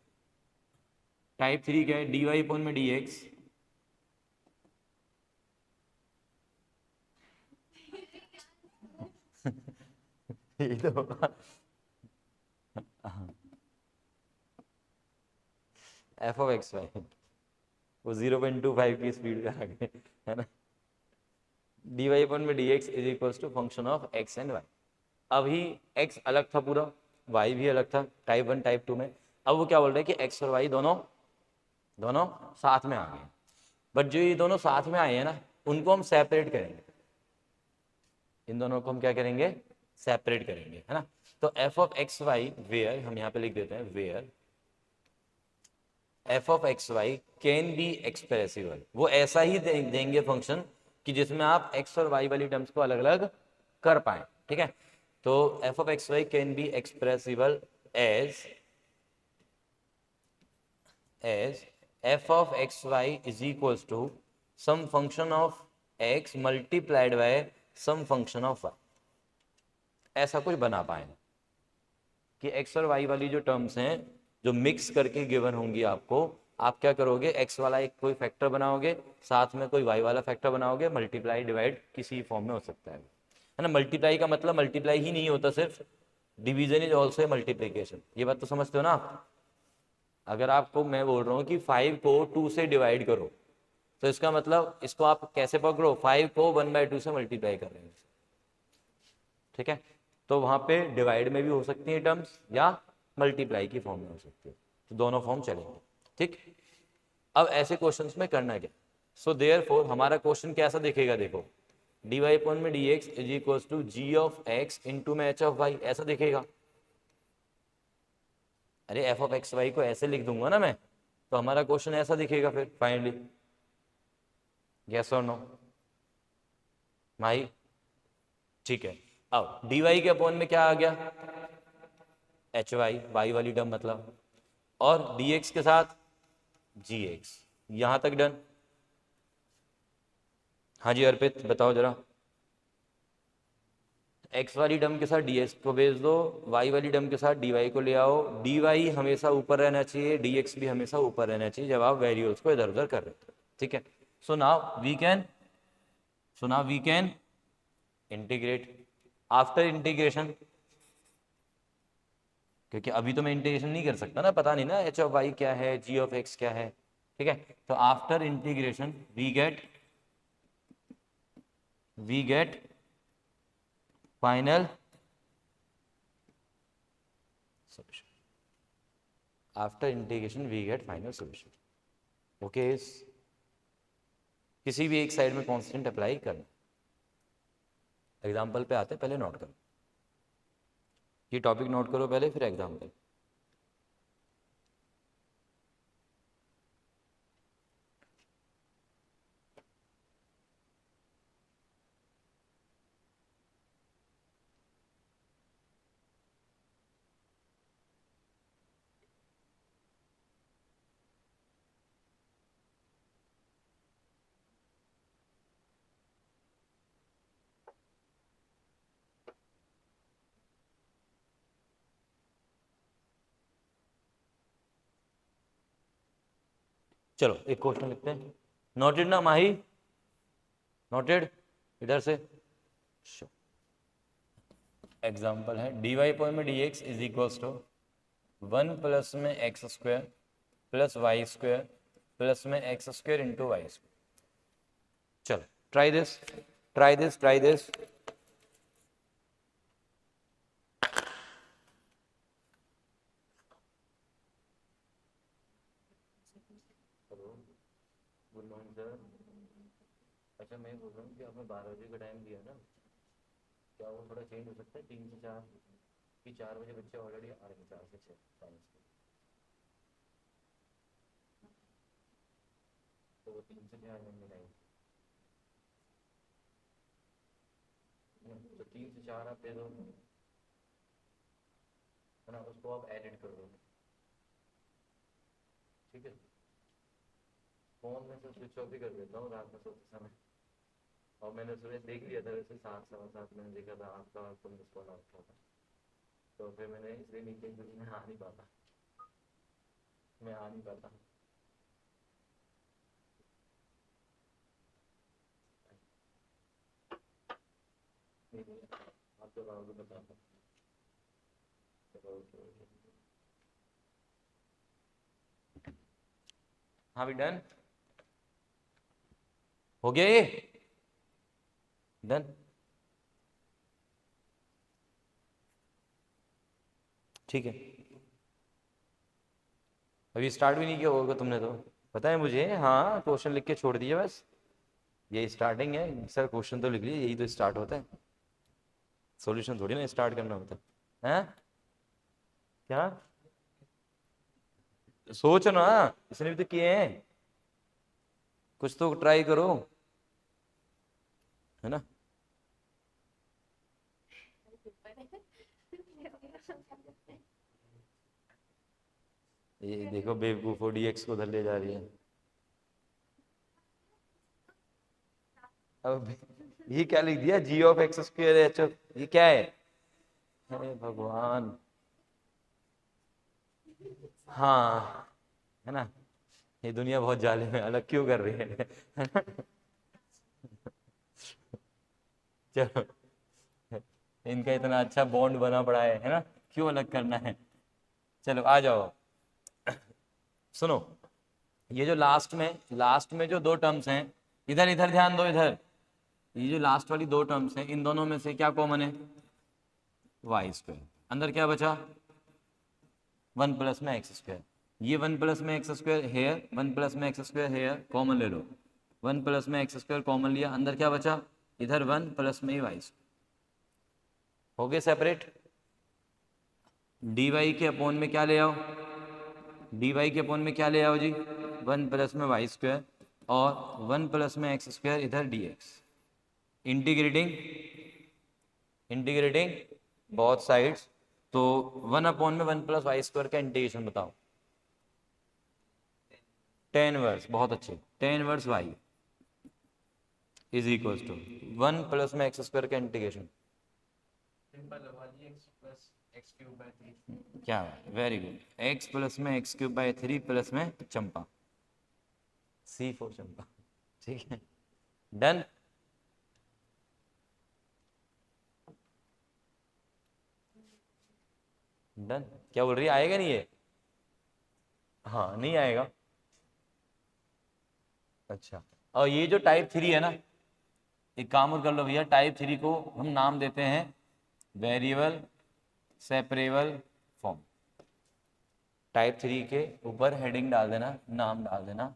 टाइप 3 क्या है, डी वाई अपॉन में डी एक्स, ये तो एफ ऑफ एक्स वाई, वो 0.25 की स्पीड पे आ गए, है ना। डी वाई अपॉन में D x is equal to function of x and y. अभी एक्स अलग था पूरा, वाई भी अलग था टाइप 1 टाइप 2 में। अब वो क्या बोल रहे हैं कि एक्स और वाई दोनों दोनों साथ में आ गए, बट जो ये दोनों साथ में आए हैं ना, उनको हम सेपरेट करेंगे। इन दोनों को हम क्या करेंगे, सेपरेट करेंगे, है ना। तो f of x y where, हम यहाँ पे लिख देते हैं where f of x y can be expressible, वो ऐसा ही देंगे फंक्शन कि जिसमें आप एक्स और वाई वाली टर्म्स को अलग अलग कर पाए, ठीक है। तो f of x y can be expressible as f of x y is equal to some function of x multiplied by some function of y. ऐसा कुछ बना पाए कि एक्स और वाई वाली जो टर्म्स हैं जो मिक्स करके गिवन होंगी आपको, आप क्या करोगे, एक्स वाला एक कोई फैक्टर बनाओगे, साथ में कोई वाई वाला फैक्टर बनाओगे, मल्टीप्लाई डिवाइड किसी फॉर्म में हो सकता है ना। मल्टीप्लाई का मतलब मल्टीप्लाई ही नहीं होता सिर्फ, डिवीजन इज ऑल्सो मल्टीप्लीकेशन। ये बात तो समझते हो ना आप। अगर आपको मैं बोल रहा हूँ कि 5 को 2 से डिवाइड करो, तो इसका मतलब इसको आप कैसे पकड़ो, 5 को 1/2 से मल्टीप्लाई कर रहे हैं, ठीक है। तो वहां पे डिवाइड में भी हो सकती है टर्म्स या मल्टीप्लाई की फॉर्म में हो सकती है, तो दोनों फॉर्म चलेंगे, ठीक। अब ऐसे क्वेश्चंस में करना क्या, सो देयरफॉर हमारा क्वेश्चन कैसा दिखेगा, देखो डी वाई अपॉन में D x is equal to g of x into में एच ऑफ वाई, ऐसा दिखेगा। अरे एफ ऑफ एक्स वाई को ऐसे लिख दूंगा ना मैं, तो हमारा क्वेश्चन ऐसा दिखेगा फिर फाइनली, यस और नो माही, ठीक है। अब डी वाई के अपॉन में क्या आ गया, एच वाई, वाई वाली टर्म मतलब, और डी एक्स के साथ जी एक्स, यहां तक डन। हाँ जी अर्पित बताओ जरा, एक्स वाली टर्म के साथ डी एक्स को भेज दो, वाई वाली टर्म के साथ डी वाई को ले आओ। डी वाई हमेशा ऊपर रहना चाहिए, डी एक्स भी हमेशा ऊपर रहना चाहिए जब आप वेरिएबल्स को इधर उधर कर रहे हो, ठीक है। So now we can integrate. After integration, क्योंकि अभी तो मैं इंटीग्रेशन नहीं कर सकता ना, पता नहीं ना एच ऑफ वाई क्या है, जी ऑफ एक्स क्या है, ठीक है। तो after integration we get final solution. After integration we get final solution. Okay, किसी भी एक साइड में कांस्टेंट अप्लाई करना। एग्जांपल पे आते, पहले नोट करो, ये टॉपिक नोट करो पहले, फिर एग्जांपल। चलो एक क्वेश्चन लिखते हैं, नोटेड ना माही, नोटेड, इधर से एग्जाम्पल है dy अपॉन में dx is equals to 1 plus में x square plus Y square plus में x square into Y square. चलो try this, try this, try this. Good morning sir. अच्छा मैं बोल रहा हूँ कि आपने 12 बजे का टाइम दिया ना, क्या वो थोड़ा चेंज हो सकता है 3 से 4, कि 4 बजे बच्चे ऑलरेडी आ रहे हैं, 4 से 6 साइंस के, तो वो 3 से 4 में टाइम, तो 3 से 4 आप दे दो, है ना, उसको आप एडिट कर दो, ठीक है। फोन में से स्विच ऑफ ही कर देता हूँ रात में सोते समय, और मैंने सुबह देख लिया था वैसे 7 सवा 7 मैंने देखा था आपका आपको मिस कॉल आ रखा था, तो फिर मैंने इसलिए मीटिंग क्योंकि मैं आ नहीं पाता, मैं आ नहीं पाता। आप तो रहोगे बताता। हाँ भी डन हो गया ये, डन, ठीक है। अभी स्टार्ट भी नहीं किया होगा तुमने तो, पता है मुझे, हाँ क्वेश्चन लिख के छोड़ दिया बस, ये स्टार्टिंग है सर, क्वेश्चन तो लिख लिए, यही तो स्टार्ट होता है, सॉल्यूशन थोड़ी ना स्टार्ट करना होता है। हैं क्या सोच ना, इसने भी तो किए हैं, कुछ तो ट्राई करो, है ना। ये देखो बेवकूफ डीएक्स को उधर ले जा रही है। अब ये क्या लिख दिया, G of X square H of, ये क्या है, अरे भगवान। हाँ है ना, ये दुनिया बहुत जालिम है, अलग क्यों कर रही है ना? चलो, इनका इतना अच्छा बॉन्ड बना पड़ा है ना, क्यों अलग करना है। चलो आ जाओ, सुनो, ये जो लास्ट में जो दो टर्म्स हैं, इधर इधर ध्यान दो, इधर ये जो लास्ट वाली दो टर्म्स हैं, इन दोनों में से क्या कॉमन है, वाई स्क्वायर, अंदर क्या बचा, 1 प्लस में एक्स स्क्वायर, ये 1 प्लस में एक्स स्क्वायर हेयर, 1 प्लस में एक्स स्क्वायर हेयर, कॉमन ले लो, 1 प्लस में एक्स स्क्वायर कॉमन लिया, अंदर क्या बचा, इधर 1 प्लस में वाई स्क्वायर, हो गए सेपरेट। डी वाई के अपोन में क्या ले आओ, डी वाई के अपोन में क्या ले आओ जी, 1 प्लस में वाई स्क्वायर और 1 प्लस में एक्स स्क्वायर इधर d x, integrating, integrating both sides, तो 1 अपॉन में 1 प्लस वाई स्क्वायर का इंटीग्रेशन बताओ, टेन वर्स, बहुत अच्छे, tan inverse y is equal to 1 plus में एक्स स्क्वायर का इंटीग्रेशन, क्या, वेरी गुड, एक्स प्लस में एक्स क्यूब बाई 3 प्लस में चंपा, सी फॉर चंपा, ठीक है, डन। डन, क्या बोल रही है, आएगा नहीं ये, हाँ नहीं आएगा, अच्छा। और ये जो टाइप 3 है ना, एक काम और कर लो भैया, टाइप 3 को हम नाम देते हैं वेरिएबल सेपरेबल फॉर्म, टाइप 3 के ऊपर हेडिंग डाल देना, नाम डाल देना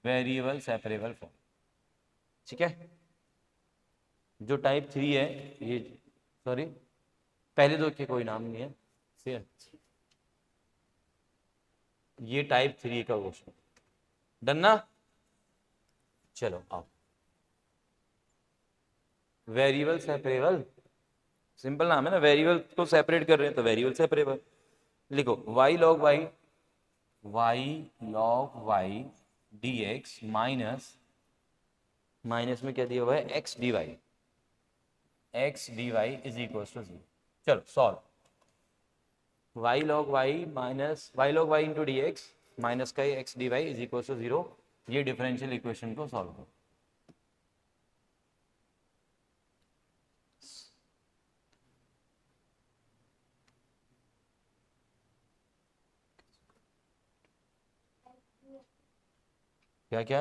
वेरिएबल सेपरेबल फॉर्म, ठीक है। जो टाइप 3 है ये, सॉरी पहले दो के कोई नाम नहीं है, फिर ये टाइप 3 का क्वेश्चन, डन ना। चलो आओ, वेरिएबल सेपरेबल, सिंपल नाम है ना, वेरिएबल को सेपरेट कर रहे हैं तो वेरिएबल सेपरेबल, लिखो y log y, y log y dx minus, minus में क्या दिया हुआ है, x dy, x dy is equal to 0। चलो solve, y log y minus y log y into d x minus का x dy is equal to 0, ये differential equation को solve करो। क्या क्या?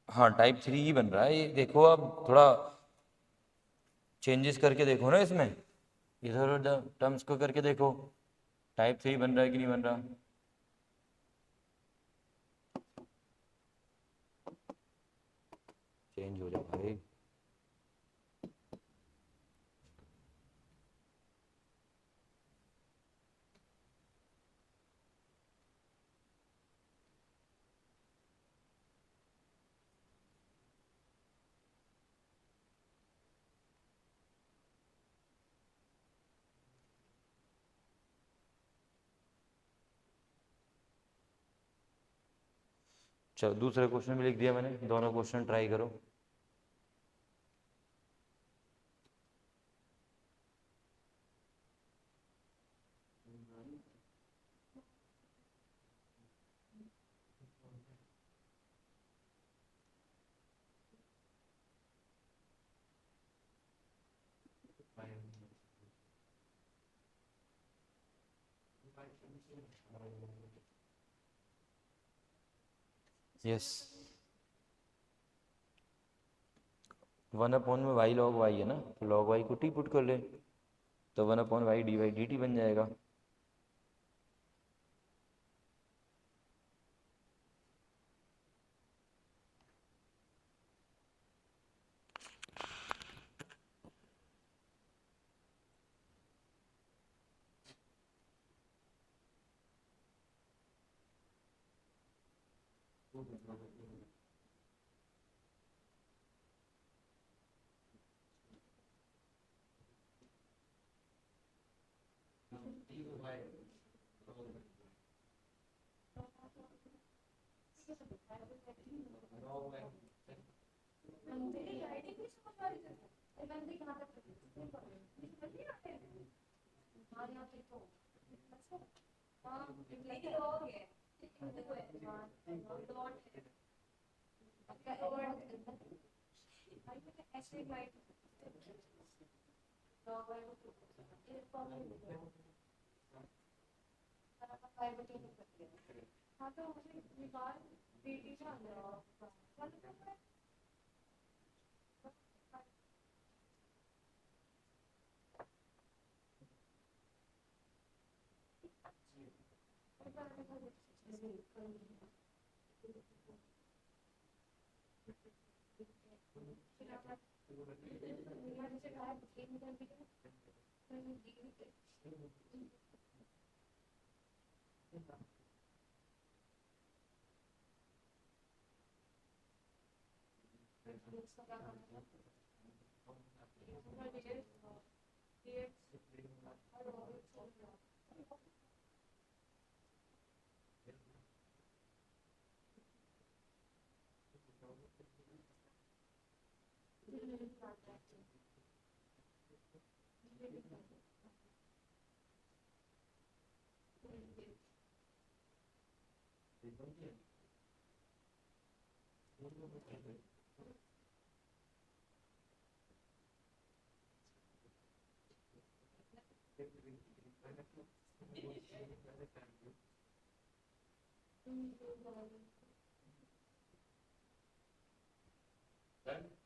हाँ टाइप 3 ही बन रहा है ये, देखो अब थोड़ा चेंजेस करके देखो ना इसमें, इधर उधर टर्म्स को करके देखो टाइप 3 बन रहा है कि नहीं बन रहा। चेंज हो जाओ भाई। चलो दूसरे क्वेश्चन भी लिख दिया मैंने, दोनों क्वेश्चन ट्राई करो। यस, 1/में वाई लॉग वाई है ना, तो लॉग वाई को टी पुट कर ले, तो 1/y dy dt बन जाएगा।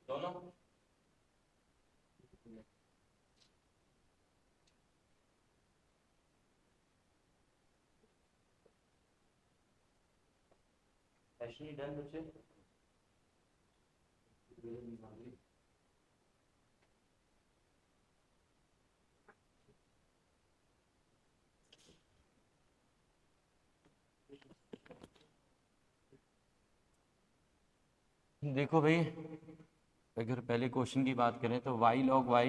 दोनों एक्चुअली डन बच्चे। देखो भाई, अगर पहले क्वेश्चन की बात करें तो y log y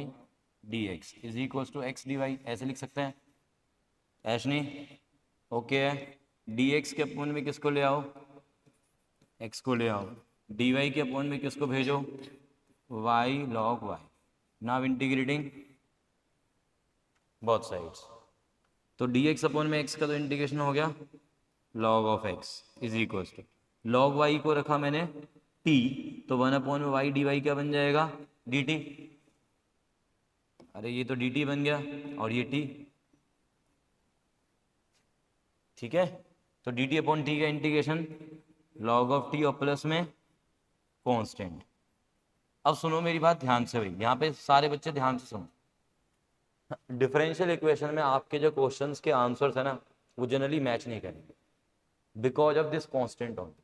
dx is equal to x dy, ऐसे लिख सकते हैं ऐशनी, ओके है। dx के अपोन में किसको ले आओ, x को ले आओ, dy के अपोन में किसको भेजो, y log y। Now integrating both sides, तो dx अपोन में x का तो इंटीग्रेशन हो गया, log of x is equal to log y को रखा मैंने t, तो 1/y dy क्या बन जाएगा dt। अरे ये तो dt बन गया और ये t, ठीक है। तो dt अपॉन t का इंटीग्रेशन log ऑफ t और प्लस में कांस्टेंट। अब सुनो मेरी बात ध्यान से भाई, यहाँ पे सारे बच्चे ध्यान से सुनो। डिफरेंशियल इक्वेशन में आपके जो क्वेश्चंस के आंसर्स है ना, वो जनरली मैच नहीं करेंगे because of this constant only,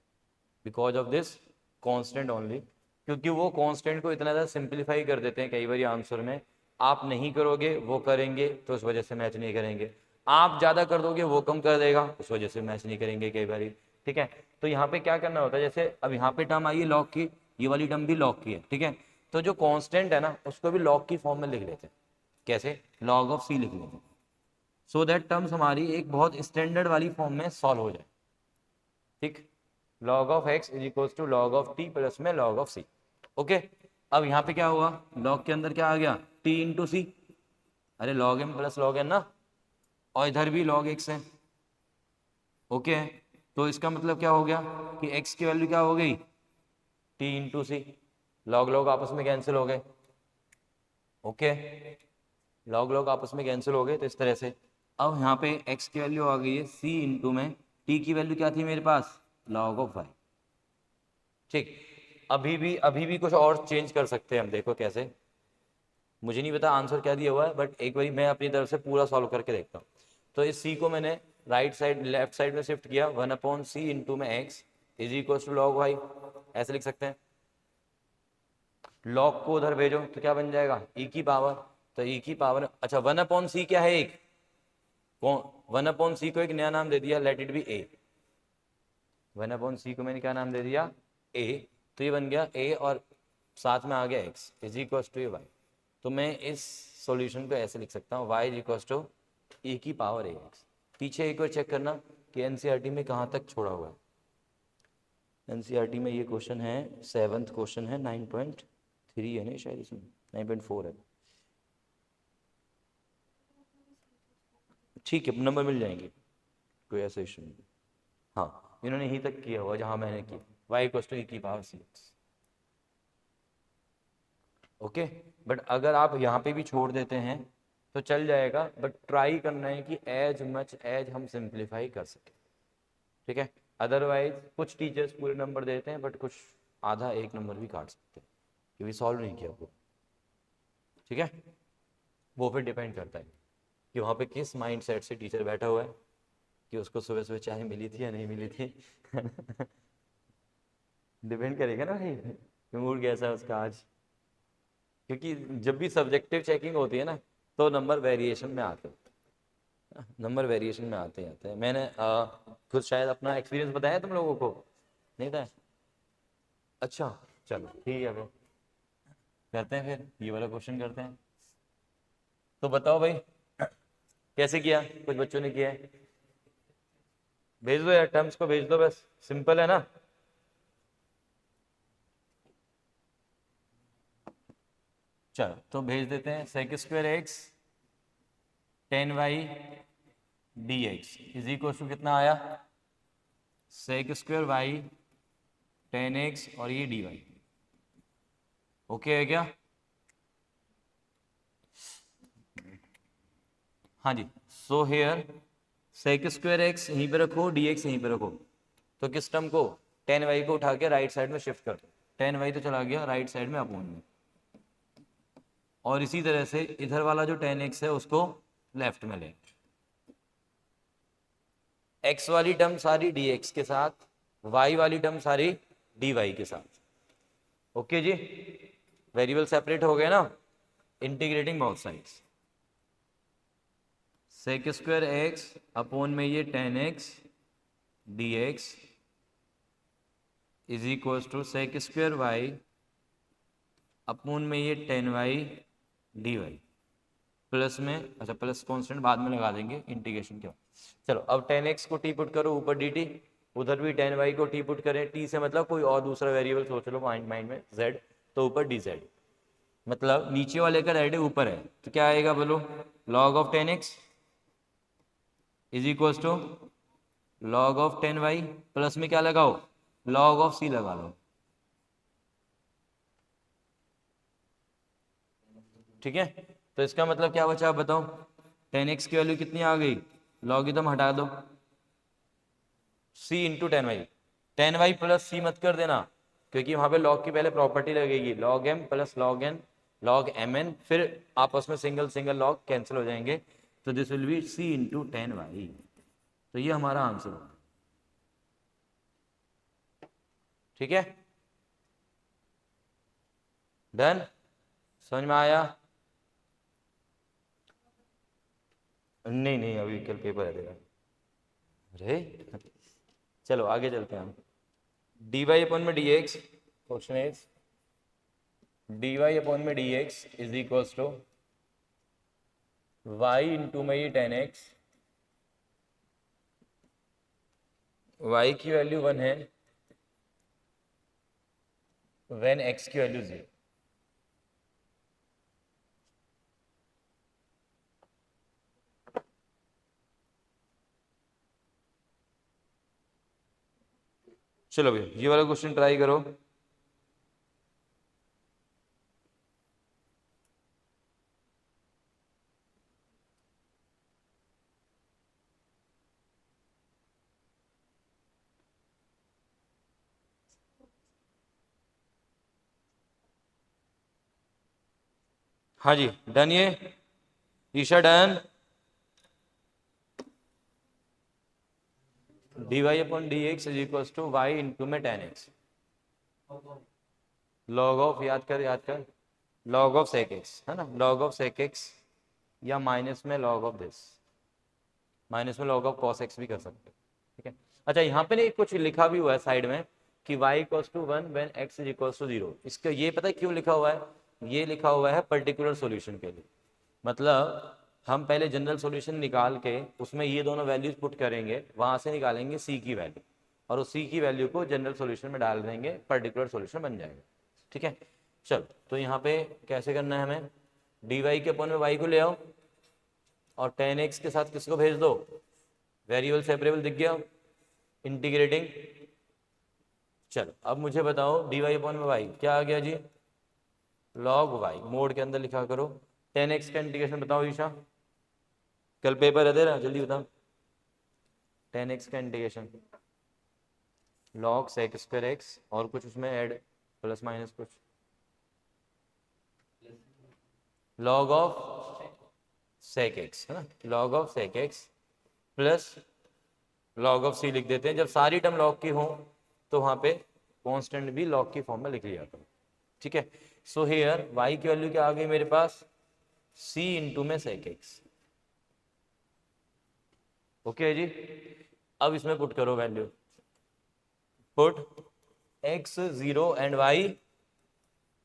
because of this constant only, क्योंकि वो कांस्टेंट को इतना ज़्यादा सिंप्लीफाई कर देते हैं कई बार आंसर में। आप नहीं करोगे, वो करेंगे, तो उस वजह से मैच नहीं करेंगे। आप ज़्यादा कर दोगे, वो कम कर देगा, उस वजह से मैच नहीं करेंगे कई बार, ठीक है। तो यहाँ पे क्या करना होता है, जैसे अब यहाँ पे टर्म आई है लॉग की, ये वाली टर्म भी लॉग की है, ठीक है। तो जो कांस्टेंट है ना, उसको भी लॉग की फॉर्म में लिख लेते हैं। कैसे? लॉग ऑफ सी लिख लेते हैं, सो दैट टर्म्स हमारी एक बहुत स्टैंडर्ड वाली फॉर्म में सॉल्व हो जाए, ठीक। log of x is equal to log of t plus में log ऑफ c, ओके। अब यहाँ पे क्या हुआ, log के अंदर क्या आ गया t इंटू सी, अरे log m plus log n ना, और इधर भी log x है, ओके। तो इसका मतलब क्या हो गया कि x की वैल्यू क्या हो गई t इंटू सी, log log आपस में कैंसिल हो गए, ओके। log log आपस में कैंसिल हो गए, तो इस तरह से अब यहाँ पे x की वैल्यू आ गई है c इंटू में t की वैल्यू क्या थी मेरे पास log ऑफ y, ठीक। अभी भी कुछ और चेंज कर सकते हैं हम, देखो कैसे, मुझे नहीं पता आंसर क्या दिया हुआ है, बट एक बार मैं अपनी तरफ से पूरा सॉल्व करके देखता हूँ। तो इस c को मैंने राइट साइड लेफ्ट साइड में शिफ्ट किया, 1/c इंटू में x is equal to log y, ऐसे लिख सकते हैं। log को उधर भेजो तो क्या बन जाएगा e की पावर, तो e की पावर, अच्छा 1/c क्या है, एक 1/c को एक नया नाम दे दिया, let it be a, 1/c को मैंने क्या नाम दे दिया a, तो ये बन गया a और साथ में आ गया x is equal to y। तो मैं इस सॉल्यूशन को ऐसे लिख सकता हूँ y is equal to e की पावर ax। पीछे एक बार चेक करना कि एनसीईआरटी में कहाँ तक छोड़ा हुआ है। एनसीईआरटी में ये क्वेश्चन है, 7th क्वेश्चन है, 9.3 है ना शायद, इसमें 9.4 है, ठीक है, नंबर मिल जाएंगे, कोई ऐसा इशू नहीं। हाँ, इन्होंने यहीं तक किया हुआ जहाँ मैंने किया, y इक्वल टू e की पावर cx, ओके। बट अगर आप यहाँ पे भी छोड़ देते हैं तो चल जाएगा, बट ट्राई करना है कि एज मच एज हम सिंप्लीफाई कर सकें, ठीक है। अदरवाइज कुछ टीचर्स पूरे नंबर देते हैं, बट कुछ आधा एक नंबर भी काट सकते हैं क्योंकि सॉल्व नहीं किया वो, ठीक है। वो फिर डिपेंड करता है कि वहाँ पे किस माइंड सेट से टीचर बैठा हुआ है, कि उसको सुबह सुबह चाय मिली थी या नहीं मिली थी डिपेंड करेगा ना भाई कि मूड कैसा है उसका आज, क्योंकि जब भी सब्जेक्टिव चेकिंग होती है ना, तो नंबर वेरिएशन में आते हैं, नंबर वेरिएशन में आते ही आते हैं। मैंने खुद शायद अपना एक्सपीरियंस बताया तुम लोगों को, नहीं बताया? अच्छा चलो ठीक है, फिर करते हैं, फिर ये वाला क्वेश्चन करते हैं। तो बताओ भाई कैसे किया, कुछ बच्चों ने किया है, भेज दो यार, टर्म्स को भेज दो, बस सिंपल है ना। चलो तो भेज देते हैं, sec square x 10y dx is equal to कितना आया, सेक स्क्वायर वाई 10x और ये dy, ओके है क्या? हाँ जी, so here sec square X यहीं पे रखो, dx यहीं पे रखो, तो किस टर्म को 10y को उठा के राइट साइड में शिफ्ट कर दो, 10y तो चला गया राइट साइड में अपोन में, और इसी तरह से इधर वाला जो 10x है उसको लेफ्ट में ले, x वाली टर्म सारी dx के साथ, y वाली टर्म सारी dy के साथ, ओके जी। वेरिएबल सेपरेट हो गए ना, integrating both sides, sec square x upon में ये 10x dx is equal to sec square y upon में ये 10y dy प्लस में, अच्छा प्लस कांस्टेंट बाद में लगा देंगे इंटीग्रेशन के बाद। चलो अब 10x को टी पुट करो ऊपर dt, उधर भी 10y को टी पुट करें, t से मतलब कोई और दूसरा वेरिएबल सोच लो माइंड में, z, तो ऊपर dz, मतलब नीचे वाले का रेड ऊपर है, तो क्या आएगा बोलो, log of 10x is equal to log of 10y plus में क्या लगाओ, लॉग ऑफ c लगा लो, ठीक है। तो इसका मतलब क्या बचा, आप बताओ, 10x की वैल्यू कितनी आ गई, लॉगिथम हटा दो, c into 10y, 10y plus c मत कर देना, क्योंकि वहां पे लॉग की पहले प्रॉपर्टी लगेगी, log m plus log n log mn, फिर आपस में सिंगल सिंगल लॉग कैंसिल हो जाएंगे, तो this will be c into 10y। तो ये हमारा आंसर होगा, ठीक है, डन, समझ में आया? नहीं नहीं, अभी कल पेपर है तेरा। अरे चलो आगे चलते हैं हम। डी वाई अपॉन में D X, question is D Y upon में D x is equals to Y into में ये 10x, वाई की वैल्यू 1 है व्हेन x की वैल्यू 0। चलो भैया ये वाला क्वेश्चन ट्राई करो। हाँ जी डन, ये Isha done. D Y upon D x is equals to Y into में 10x, लॉग ऑफ, याद कर, लॉग ऑफ सेक एक्स है ना, लॉग ऑफ सेक एक्स, या माइनस में लॉग ऑफ दिस, माइनस में लॉग ऑफ कॉस एक्स भी कर सकते हो, ठीक है। अच्छा यहाँ पे ना कुछ लिखा भी हुआ है साइड में कि y equals to 1 when x is equals to 0। इसका ये पता है क्यों लिखा हुआ है, ये लिखा हुआ है पर्टिकुलर सॉल्यूशन के लिए, मतलब हम पहले जनरल सॉल्यूशन निकाल के उसमें ये दोनों वैल्यूज पुट करेंगे, वहां से निकालेंगे c की वैल्यू, और उस c की वैल्यू को जनरल सॉल्यूशन में डाल देंगे, पर्टिकुलर सॉल्यूशन बन जाएगा, ठीक है। चल तो यहाँ पे कैसे करना है हमें, डी वाई के अपॉन में y को ले आओ, और 10x के साथ किसको भेज दो, वेरिएबल सेपरेबल दिख गया, इंटीग्रेटिंग। चलो अब मुझे बताओ डी वाई अपॉन में वाई क्या आ गया जी, लॉग वाई, मोड के अंदर लिखा करो। 10x का इंटीग्रेशन बताओ ईशा, कल पेपर है तेरा, जल्दी बताओ। 10x का integration log sec square X, और कुछ उसमें ऐड, प्लस माइनस कुछ, लॉग ऑफ सेक एक्स है ना, log of sec X plus log of C लिख देते हैं, जब सारी टर्म लॉग की हो तो वहां पे कांस्टेंट भी लॉग की फॉर्म में लिख लिया करो, ठीक है। सो हियर y की वैल्यू क्या आ गई मेरे पास, c इंटू में सेक एक्स, ओके जी। अब इसमें पुट करो value, put x 0 and y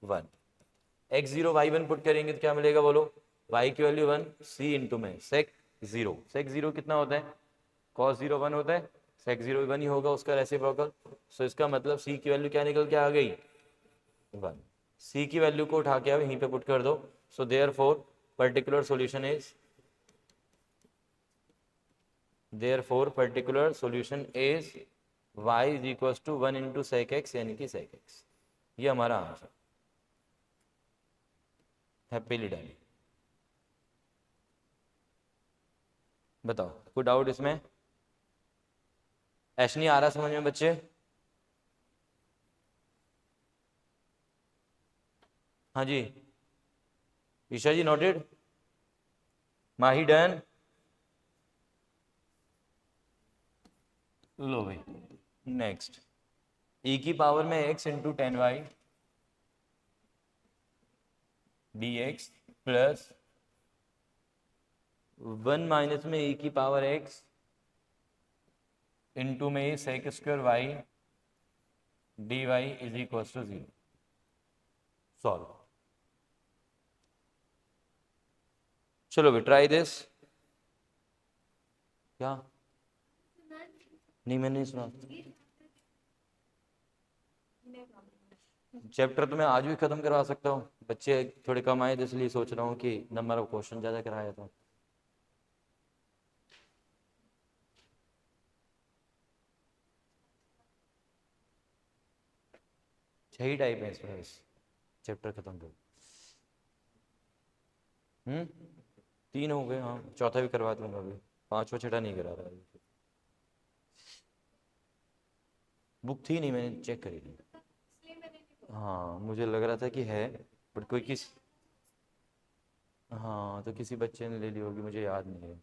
1, x 0 y 1 put करेंगे तो क्या मिलेगा बोलो, y की वैल्यू 1, c इंटू में सेक 0, सेक 0 कितना होता है, cos 0 1 होता है, सेक 0 1 ही होगा उसका रेसिप्रोकल, सो इसका मतलब c की वैल्यू क्या निकल के आ गई 1, c की वैल्यू को उठा के अब यहीं पे पुट कर दो, so therefore particular solution is, therefore particular solution is y is equals to 1 into sec x, यानी कि सेक एक्स, ये हमारा आंसर, हैप्पीली डन। बताओ कोई डाउट इसमें, ऐश नहीं आ रहा समझ में बच्चे? हाँ जी ईशा जी नोटेड, माही डन, लो भाई नेक्स्ट, e की पावर में x into 10y d x plus 1 minus में e की पावर x इंटू में sec square y d y is equal to 0, solve. चलो भी ट्राई दिस, क्या नहीं मैंने नहीं सुना, चैप्टर तो मैं आज भी खत्म करवा सकता हूँ, बच्चे थोड़े कम आए तो इसलिए सोच रहा हूँ कि नंबर ऑफ क्वेश्चन ज़्यादा कराया तो। 6 ही टाइप है इसमें, बस चैप्टर खत्म करो। 3 हो गए, हाँ चौथा भी करवा दूंगा अभी, 5वां छठा नहीं करा रहा अभी। बुक थी नहीं, मैंने चेक करी थी। इसलिए मैंने नहीं बोला। हाँ मुझे लग रहा था कि है, बट कोई किस, हाँ तो किसी बच्चे ने ले ली होगी, मुझे याद नहीं है।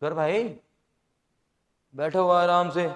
कर भाई, बैठो हुआ आराम से।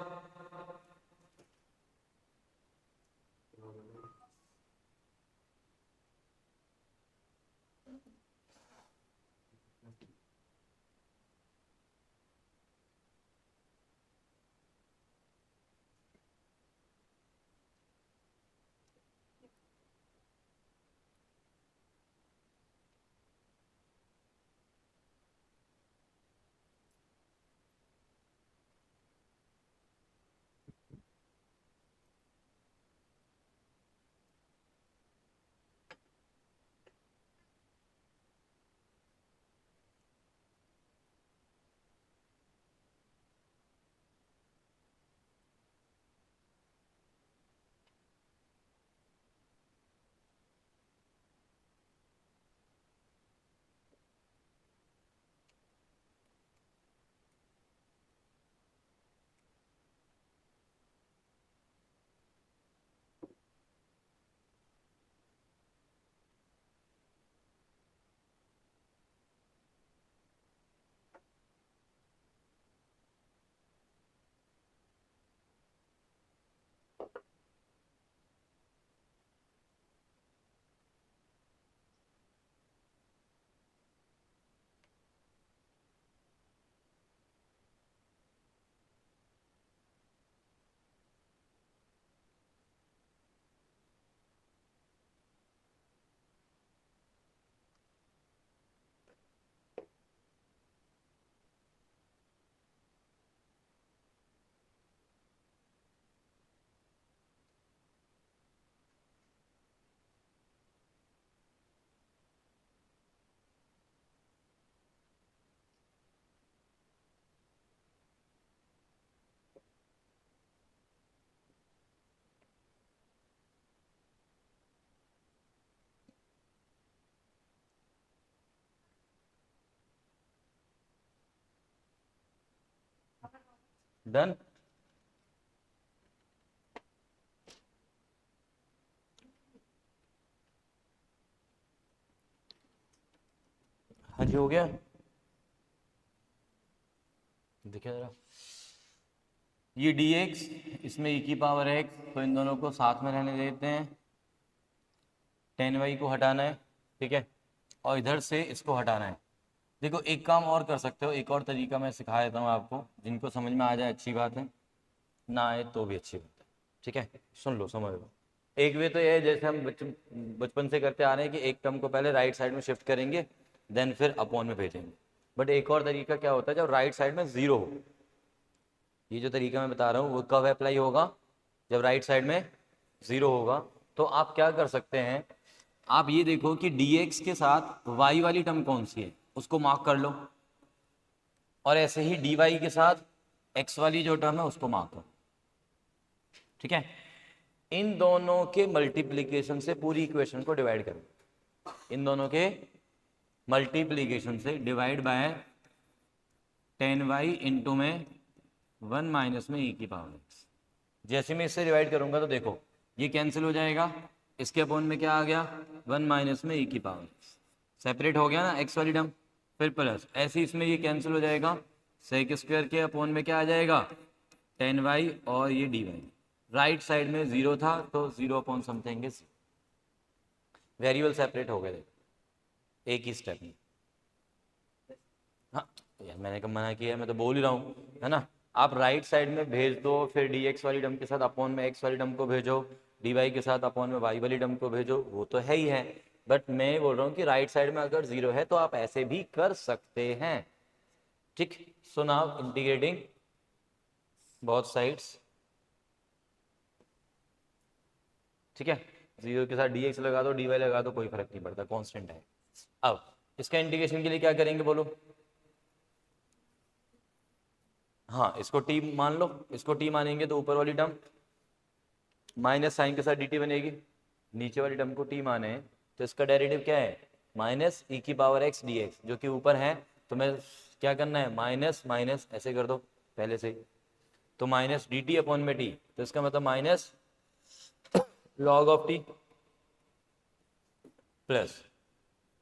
डन। हाँ जी हो गया, देखिए जरा, ये dx, इसमें e की पावर x, तो इन दोनों को साथ में रहने देते हैं। 10y को हटाना है, ठीक है, और इधर से इसको हटाना है। देखो एक काम और कर सकते हो, एक और तरीका मैं सिखा देता हूँ आपको, जिनको समझ में आ जाए अच्छी बात है, ना आए तो भी अच्छी बात है, ठीक है, सुन लो समझ लो। एक वे तो ये है, जैसे हम बचपन से करते आ रहे हैं कि एक टर्म को पहले राइट साइड में शिफ्ट करेंगे, देन फिर अपॉन में भेजेंगे। बट एक और तरीका क्या होता है, जब राइट साइड में जीरो हो, ये जो तरीका मैं बता रहा हूँ वो कब अप्लाई होगा, जब राइट साइड में जीरो होगा। तो आप क्या कर सकते हैं, आप ये देखो कि dx के साथ y वाली टर्म कौन सी है, उसको मार्क कर लो, और ऐसे ही dy के साथ x वाली जो टर्म है उसको मार्क करो, ठीक है। इन दोनों के मल्टीप्लीकेशन से पूरी इक्वेशन को डिवाइड करो, इन दोनों के मल्टीप्लीकेशन से डिवाइड बाय 10y इंटू में 1 माइनस में e की पावर x। जैसे मैं इससे डिवाइड करूंगा तो देखो ये कैंसिल हो जाएगा, इसके अपोन में क्या आ गया, 1 माइनस में e की पावर x, सेपरेट हो गया ना x वाली टर्म, फिर प्लस ऐसे इसमें ये कैंसिल हो जाएगा, सेक स्क्वायर के अपोन में क्या आ जाएगा, 10y, और ये dy, राइट साइड में जीरो था तो zero upon something is, variable separate हो गए एक ही स्टेप में। हाँ यार मैंने कब मना किया है, मैं तो बोल ही रहा हूँ, है ना। आप राइट साइड में भेज दो, फिर dx वाली टर्म के साथ अपॉन में x वाली टर्म को भेजो, dy के साथ अपॉन में y वाली टर्म को भेजो, वो तो है ही है। बट मैं बोल रहा हूँ कि राइट साइड में अगर जीरो है तो आप ऐसे भी कर सकते हैं, ठीक। So now integrating both sides, ठीक है। 0 के साथ dx लगा दो, dy लगा दो, कोई फर्क नहीं पड़ता, कांस्टेंट है। अब इसका इंटीग्रेशन के लिए क्या करेंगे बोलो? हाँ, इसको t मान लो, इसको t मानेंगे तो ऊपर वाली टर्म माइनस साइन के साथ dt बनेगी, नीचे वाली टर्म को t माने तो इसका डेरिवेटिव क्या है? माइनस e की पावर x dx, जो कि ऊपर है। तो मैं क्या करना है? माइनस माइनस ऐसे कर दो पहले से ही, तो माइनस dt अपॉन में t, तो इसका मतलब minus log of t plus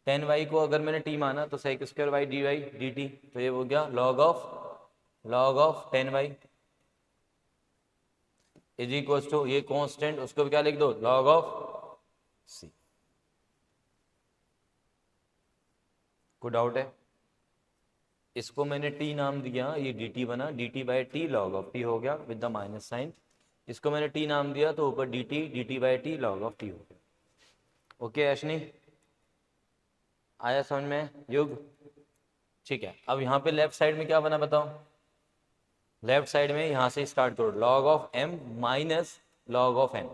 10y को अगर मैंने t माना तो sec square y dy dt, तो ये हो गया log of 10y is equal to, ये कांस्टेंट उसको भी क्या लिख दो? Log of c। कोई डाउट है? इसको मैंने t नाम दिया, ये dt बना, dt by T log of t हो गया विद द माइनस साइन। इसको मैंने t नाम दिया तो ऊपर dt by T log of t हो गया। ओके अश्नी, आया समझ में युग? ठीक है। अब यहाँ पे लेफ्ट साइड में क्या बना बताओ? लेफ्ट साइड में यहाँ से स्टार्ट करो, log of m minus log of n,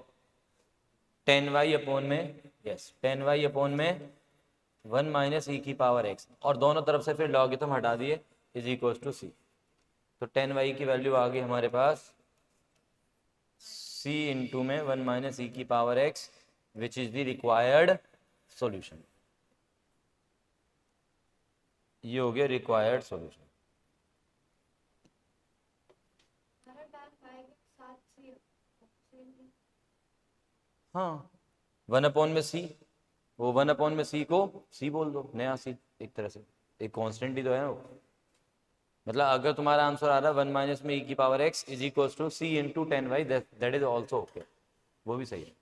10y upon में, यस 10y अपॉन में 1 माइनस e की पावर x, और दोनों तरफ से फिर लॉगिथम हटा दिए, इज इक्वल टू c। तो 10y की वैल्यू आ गई हमारे पास c इंटू में 1 माइनस e की power x, which is the required solution. ये हो गया रिक्वायर्ड सॉल्यूशन। हाँ, 1 अपॉन में c, वो 1 अपॉन में c को c बोल दो, नया c, एक तरह से एक कांस्टेंट ही तो है ना वो। मतलब अगर तुम्हारा आंसर आ रहा है 1 माइनस में e की power x is equal to c into 10y, that is also okay, वो भी सही है।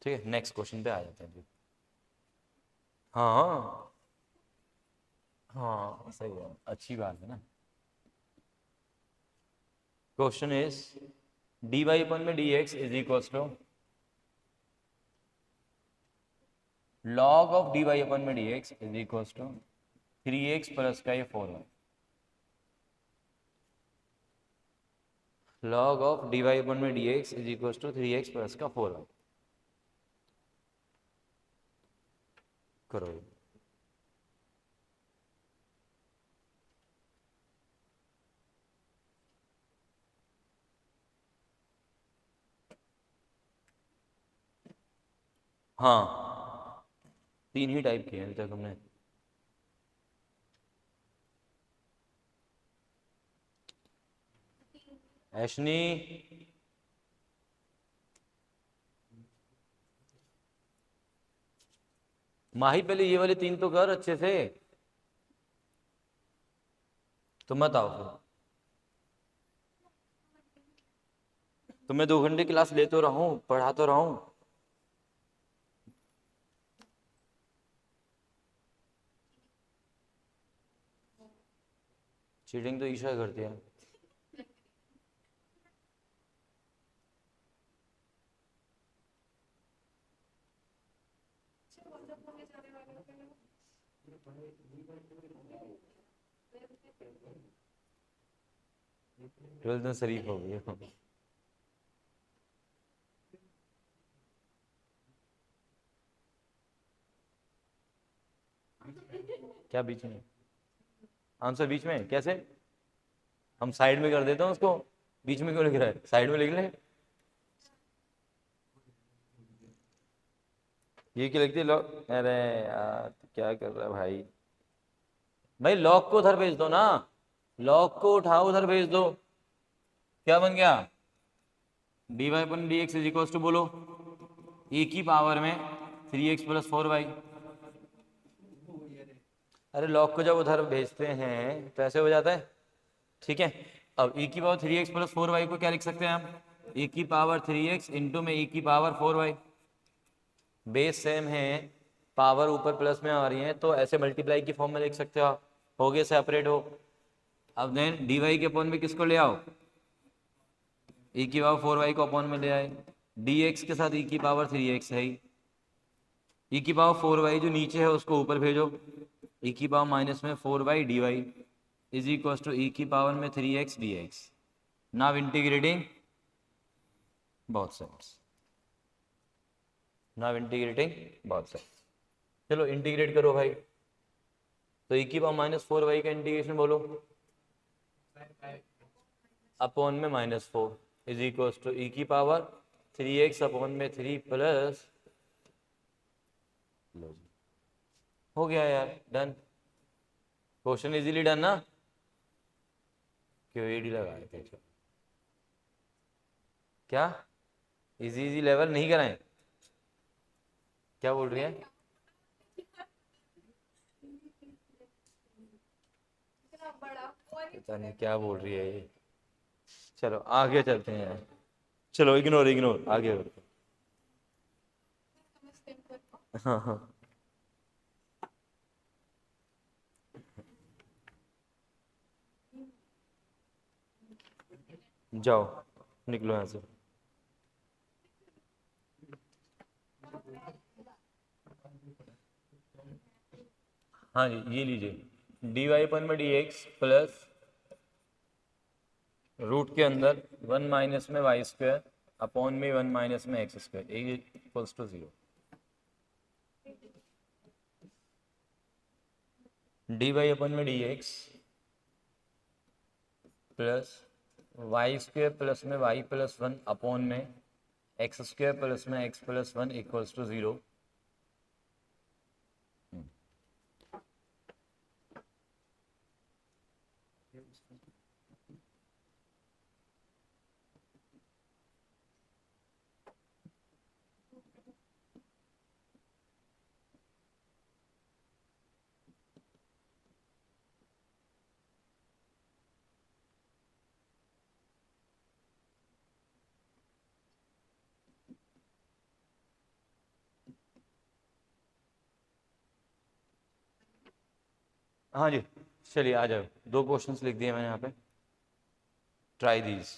ठीक है, नेक्स्ट क्वेश्चन पे आ जाते हैं जी। हाँ हाँ सही है, अच्छी बात है ना। क्वेश्चन इज dy अपन में dx is equal to log of dy upon में dx is equal to 3x plus का ये 4y, log of dy upon में dx is equal to 3x plus का 4y। करो। हाँ, 3 ही टाइप किए अभी तक हमने। ऐशनी, माही पहले ये वाले 3 तो कर अच्छे से, तो मत आओ फिर। तो मैं 2 घंटे क्लास ले तो रहा हूँ, पढ़ा तो रहा हूँ। चीटिंग तो ईशा करती है। ट्वेल्थ में शरीफ हो गई। क्या बीच में? आंसर बीच में कैसे? हम साइड में कर देते हैं उसको, बीच में क्यों लिख रहा है? साइड में लिख ले। ये क्या लिखती है लॉक? अरे यार क्या कर रहा है भाई? भाई लॉक को उधर भेज दो ना, लॉक को उठाओ उधर भेज दो। क्या बन गया? dy upon dx is equal to बोलो e की पावर में 3x प्लस 4y। अरे लॉग को जब उधर भेजते हैं तो ऐसे हो जाता है, ठीक है। अब e की पावर 3x प्लस 4y को क्या लिख सकते हैं हम? e की पावर 3x इंटू में e की पावर 4y, बेस सेम है, पावर ऊपर प्लस में आ रही है, तो ऐसे मल्टीप्लाई की फॉर्म में लिख सकते हो आप, हो गए सेपरेट हो। अब देन dy के अपॉन में किसको ले आओ? e की पावर 4y को अपॉन में ले आए, dx के साथ e की पावर 3x है, e की पावर 4y जो नीचे है उसको ऊपर भेजो, e की पावर माइनस में 4y dy is equal to e की पावर में 3x dx। Now integrating both sides, now integrating both sides. चलो इंटीग्रेट करो भाई, तो e की पावर -4y का इंटीग्रेशन बोलो, अपॉन में -4 इज इक्वल टू e की पावर 3x अपॉन में 3 प्लस, हो गया यार, डन। क्वेश्चन इजीली डन ना, क्यों एडी लगाए थे? क्या इजी इजी लेवल नहीं कराएं? क्या बोल रही है? इतना बड़ा फोन पता नहीं क्या बोल रही है ये। चलो आगे चलते हैं यार, चलो इग्नोर इग्नोर, आगे बढ़ते समझते हैं फोन को। हैं। हाँ हाँ, जाओ निकलो यहाँ से। हाँ जी ये लीजिए, डी वाई अपन में डी एक्स प्लस रूट के अंदर 1 माइनस में वाई स्क्वायर अपॉन में 1 माइनस में x square equals to 0। D Y upon में D x plus Y square plus में वाई प्लस 1 अपॉन में एक्स स्क्वायर प्लस में एक्स प्लस 1 इक्वल्स टू 0। हाँ जी चलिए आ जाओ, 2 क्वेश्चंस लिख दिए मैंने यहाँ पे, ट्राई दीज।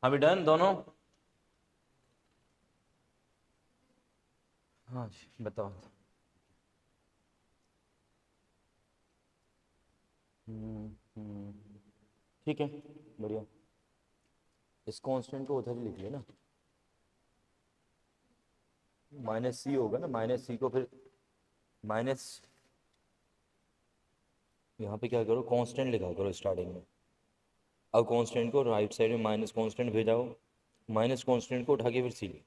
हाँ भी डन दोनों। हाँ जी बताओ। हम्म, ठीक है बढ़िया। इस कांस्टेंट को उधर ही लिख लेना, माइनस सी होगा ना, माइनस सी को फिर माइनस, यहाँ पे क्या करो कांस्टेंट लिखा करो स्टार्टिंग में। अब कांस्टेंट को राइट साइड में माइनस कांस्टेंट भेजाओ, माइनस कांस्टेंट को उठा के फिर सी लिख,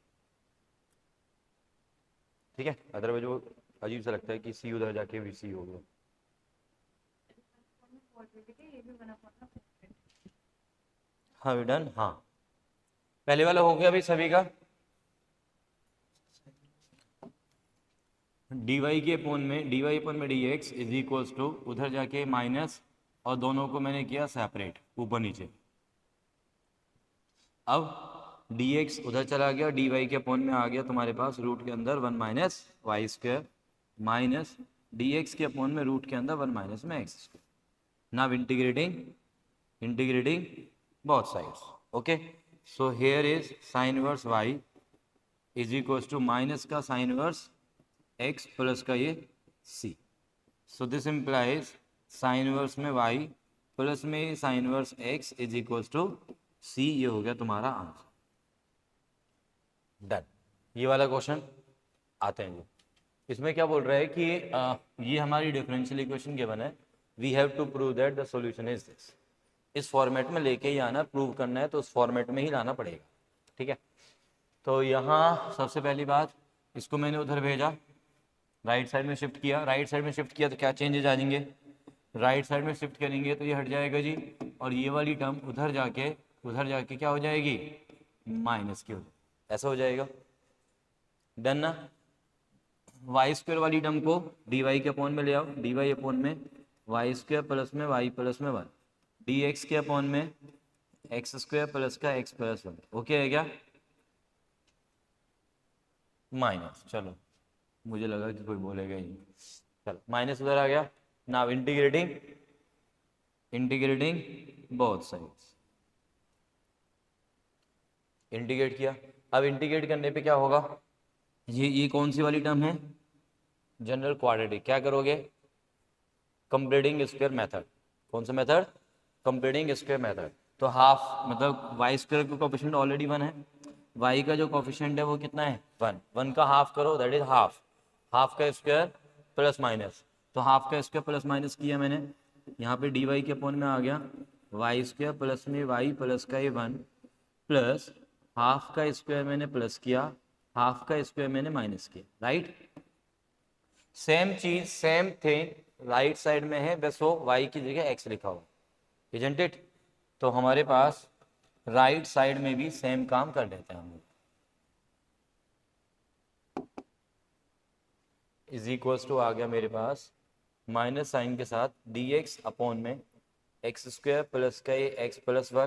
ठीक है। अदरवाइज वो अजीब सा लगता है कि सी उधर जाके भी सी हो गया। ये भी बना पाना। हाँ डन। हाँ पहले वाला हो गया भाई सभी का। डी वाई के अपोन में डी वाई अपोन में D x is equals to उधर जाके माइनस, और दोनों को मैंने किया सेपरेट ऊपर नीचे। अब डी एक्स उधर चला गया, डी वाई के अपोन में आ गया तुम्हारे पास रूट के अंदर one minus y square, minus d x के अपोन में रूट के अंदर वन माइनस में x square. Now integrating both sides, okay, so here is sin inverse y is equals to minus का sin inverse x प्लस का ये c, so this implies sin inverse में y plus में sin inverse x is equals to c। ये हो गया तुम्हारा answer, done. ये वाला क्वेश्चन आते हैं जी। इसमें क्या बोल रहा है कि ये हमारी डिफरेंशियल इक्वेशन गिवन है, we have to prove that the solution is this. इस फॉर्मेट में लेके ही आना, प्रूव करना है तो उस फॉर्मेट में ही लाना पड़ेगा, ठीक है। तो यहाँ सबसे पहली बात, इसको मैंने उधर भेजा, राइट साइड में शिफ्ट किया, राइट साइड में शिफ्ट किया तो क्या चेंजेस आ जाएंगे, राइट साइड में शिफ्ट करेंगे तो ये हट जाएगा जी, और ये वाली टर्म उधर जाके क्या हो जाएगी, माइनस की हो, ऐसा हो जाएगा, डन ना। वाई स्क्वायर वाली टर्म को डी वाई के अपोन में ले आओ, डी वाई अपोन में वाई स्क्वायर प्लस में वाई प्लस में वन, डी एक्स के अपोन में एक्स स्क्वायर प्लस का एक्स प्लस वन, ओके है क्या, माइनस, चलो मुझे लगा कि कोई बोलेगा ही, चलो माइनस उधर आ गया। Now integrating both sides, integrate किया। अब इंटीग्रेट करने पे क्या होगा, ये कौन सी वाली टर्म है, जनरल क्वाड्रेटिक, क्या करोगे, कंप्लीटिंग स्क्वायर मेथड। कौन सा मेथड, कंप्लीटिंग स्क्वायर मेथड। तो हाफ मतलब वाई स्क्वायर का कोफिशिएंट ऑलरेडी वन है, वाई का जो कोफिशिएंट है वो कितना है वन, वन का हाफ करो दैट इज हाफ, हाफ का स्क्वायर प्लस माइनस, तो हाफ का स्क्वायर प्लस माइनस किया मैंने, यहाँ पे डी वाई के अपोन में आ गया वाई स्क्वायर प्लस में वाई प्लस का ये वन, प्लस हाफ का स्क्वायर मैंने प्लस किया, हाफ का स्क्वायर मैंने माइनस किया, राइट। सेम चीज सेम थिंग राइट साइड में है, बस वो y की जगह x लिखा हो, इजंट इट। तो हमारे पास राइट साइड में भी सेम काम कर लेते हैं हम लोग, इज इक्वल्स टू आ गया मेरे पास माइनस साइन के साथ डी एक्स अपॉन में एक्स स्क्वायर प्लस का ये x plus one,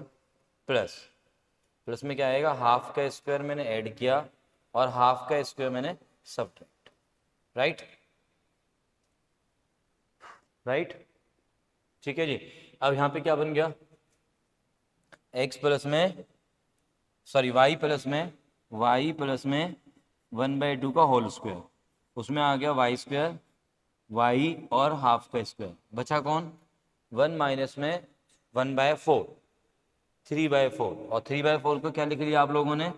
plus plus में क्या आएगा, हाफ का स्क्वायर मैंने ऐड किया और हाफ का स्क्वायर मैंने सब्ट्रैक्ट, राइट राइट, ठीक है जी। अब यहाँ पे क्या बन गया, x प्लस में सॉरी y प्लस में 1/2 का होल स्क्वायर, उसमें आ गया y स्क्वायर y और हाफ का स्क्वायर, बचा कौन, 1 माइनस में 1/4, 3/4, और 3/4 को क्या लिख लिया आप लोगों ने,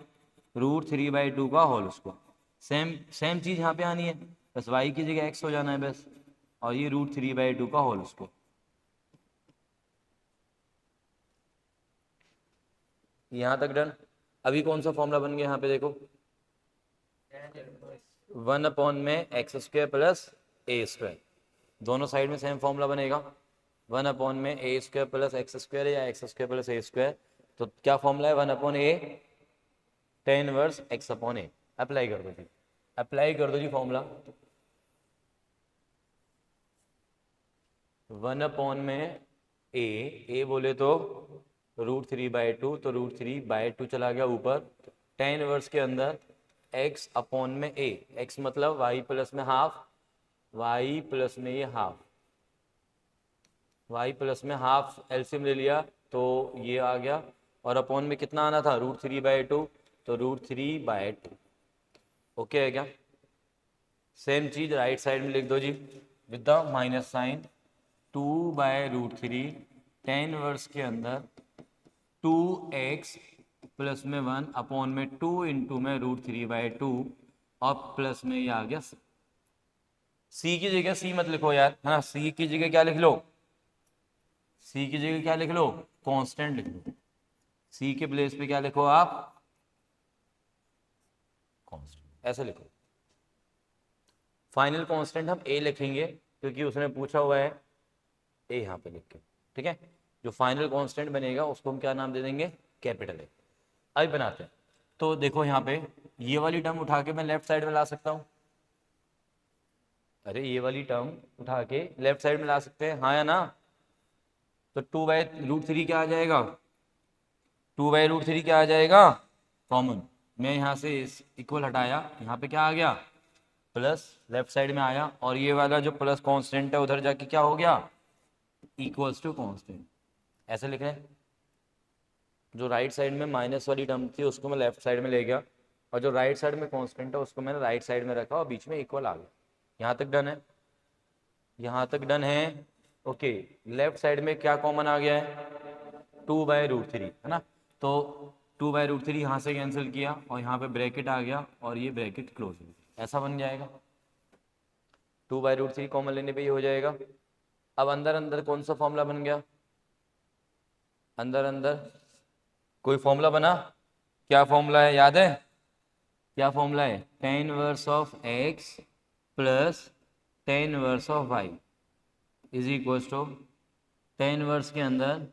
√3/2 का होल स्क्वायर। सेम चीज़ यहाँ पे आनी है, बस y की जगह x हो जाना है बस, और ये √3/2 का होल स्क्वायर। यहाँ तक डन। अभी कौन सा फॉर्मूला बन गया यहाँ पे देखो, 1 अपॉन में एक्स स्क्वायर प्लस ए स्क्वायर, दोनों साइड में सेम फॉर्मूला बनेगा, 1 अपॉन में ए स्क्वायर प्लस एक्स स्क्वायर या एक्स स्क्वायर प्लस ए स्क्वायर, तो क्या फॉर्मूला है, 1 अपॉन ए tan इनवर्स एक्स अपॉन ए, अप्लाई कर दो जी, अप्लाई कर दो जी फॉर्मूला, 1 अपॉन में ए बोले तो √3/2, तो √3/2 चला गया ऊपर, tan इनवर्स के अंदर x अपॉन में a, x मतलब y प्लस में हाफ, y प्लस में ये हाफ, y प्लस में हाफ एलसीएम ले लिया तो ये आ गया, और अपॉन में कितना आना था, √3/2, तो √3/2। ओके है क्या? सेम चीज राइट साइड में लिख दो जी, with the minus sign, 2/√3 tan inverse के अंदर 2x प्लस में 1 अपॉन में 2 इंटू में √3/2 और प्लस में ये आ गया c की जगह c मत लिखो यार, है ना, c की जगह क्या लिख लो, c की जगह क्या लिख लो, कांस्टेंट लिख लो। c के प्लेस पे क्या लिखो आप, कांस्टेंट, ऐसे लिखो। फाइनल कांस्टेंट हम a लिखेंगे क्योंकि उसने पूछा हुआ है a यहाँ पे लिख के, ठीक है। जो फाइनल कांस्टेंट बनेगा उसको हम क्या नाम दे देंगे, कैपिटल ए। अभी बनाते हैं। तो देखो यहाँ पे ये वाली टर्म उठा के मैं लेफ्ट साइड में ला सकता हूँ, अरे ये वाली टर्म उठा के लेफ्ट साइड में ला सकते हैं, हाँ या ना। तो 2/√3 क्या आ जाएगा, 2/√3 क्या आ जाएगा, कॉमन। मैं यहाँ से इक्वल हटाया, यहाँ पे क्या आ गया, प्लस, लेफ्ट साइड में आया, और ये वाला जो प्लस कांस्टेंट है उधर जाके क्या हो गया, इक्वल्स टू कांस्टेंट। ऐसे लिख रहे हैं। जो राइट साइड में माइनस वाली टर्म थी उसको मैं लेफ्ट साइड में ले गया, और जो राइट साइड में कांस्टेंट है उसको मैंने राइट साइड में रखा और बीच में इक्वल आ गया। यहाँ तक डन है, यहाँ तक डन है। ओके, लेफ्ट साइड में क्या कॉमन आ गया है, 2/√3, है ना। तो 2/√3 यहाँ से कैंसिल किया और यहाँ पे ब्रैकेट आ गया और ये ब्रैकेट क्लोज हो गया, ऐसा बन जाएगा। 2/√3 कॉमन लेने पे ये हो जाएगा। अब अंदर अंदर कौन सा फॉर्मूला बन गया, अंदर अंदर कोई फॉर्मूला बना, क्या फॉर्मूला है, याद है, क्या फॉर्मूला है, tan inverse of x plus tan inverse of y is equal to tan inverse के अंदर,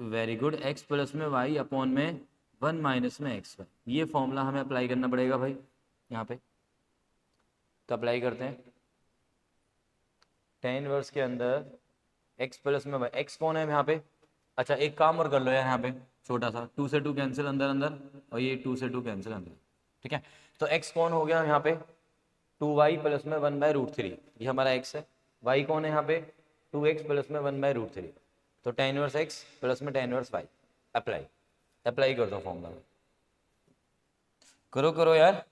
वेरी गुड, x प्लस में y अपॉन में 1 माइनस में x। ये फॉर्मूला हमें अप्लाई करना पड़ेगा भाई यहाँ पे। तो अप्लाई करते हैं, tan इनवर्स के अंदर x प्लस में y, x कौन है यहाँ पे, अच्छा एक काम और कर लो यार, यहाँ पे छोटा सा 2 से 2 कैंसिल अंदर अंदर, और ये 2 से 2 कैंसिल अंदर, ठीक है। तो x कौन हो गया यहाँ पे, 2y प्लस में 1/√3, ये हमारा x है। y कौन है यहाँ पे, 2x प्लस में 1/√3, तो tan इनवर्स x प्लस में tan inverse y। Apply, apply कर दो फॉर्मूला, करो करो यार।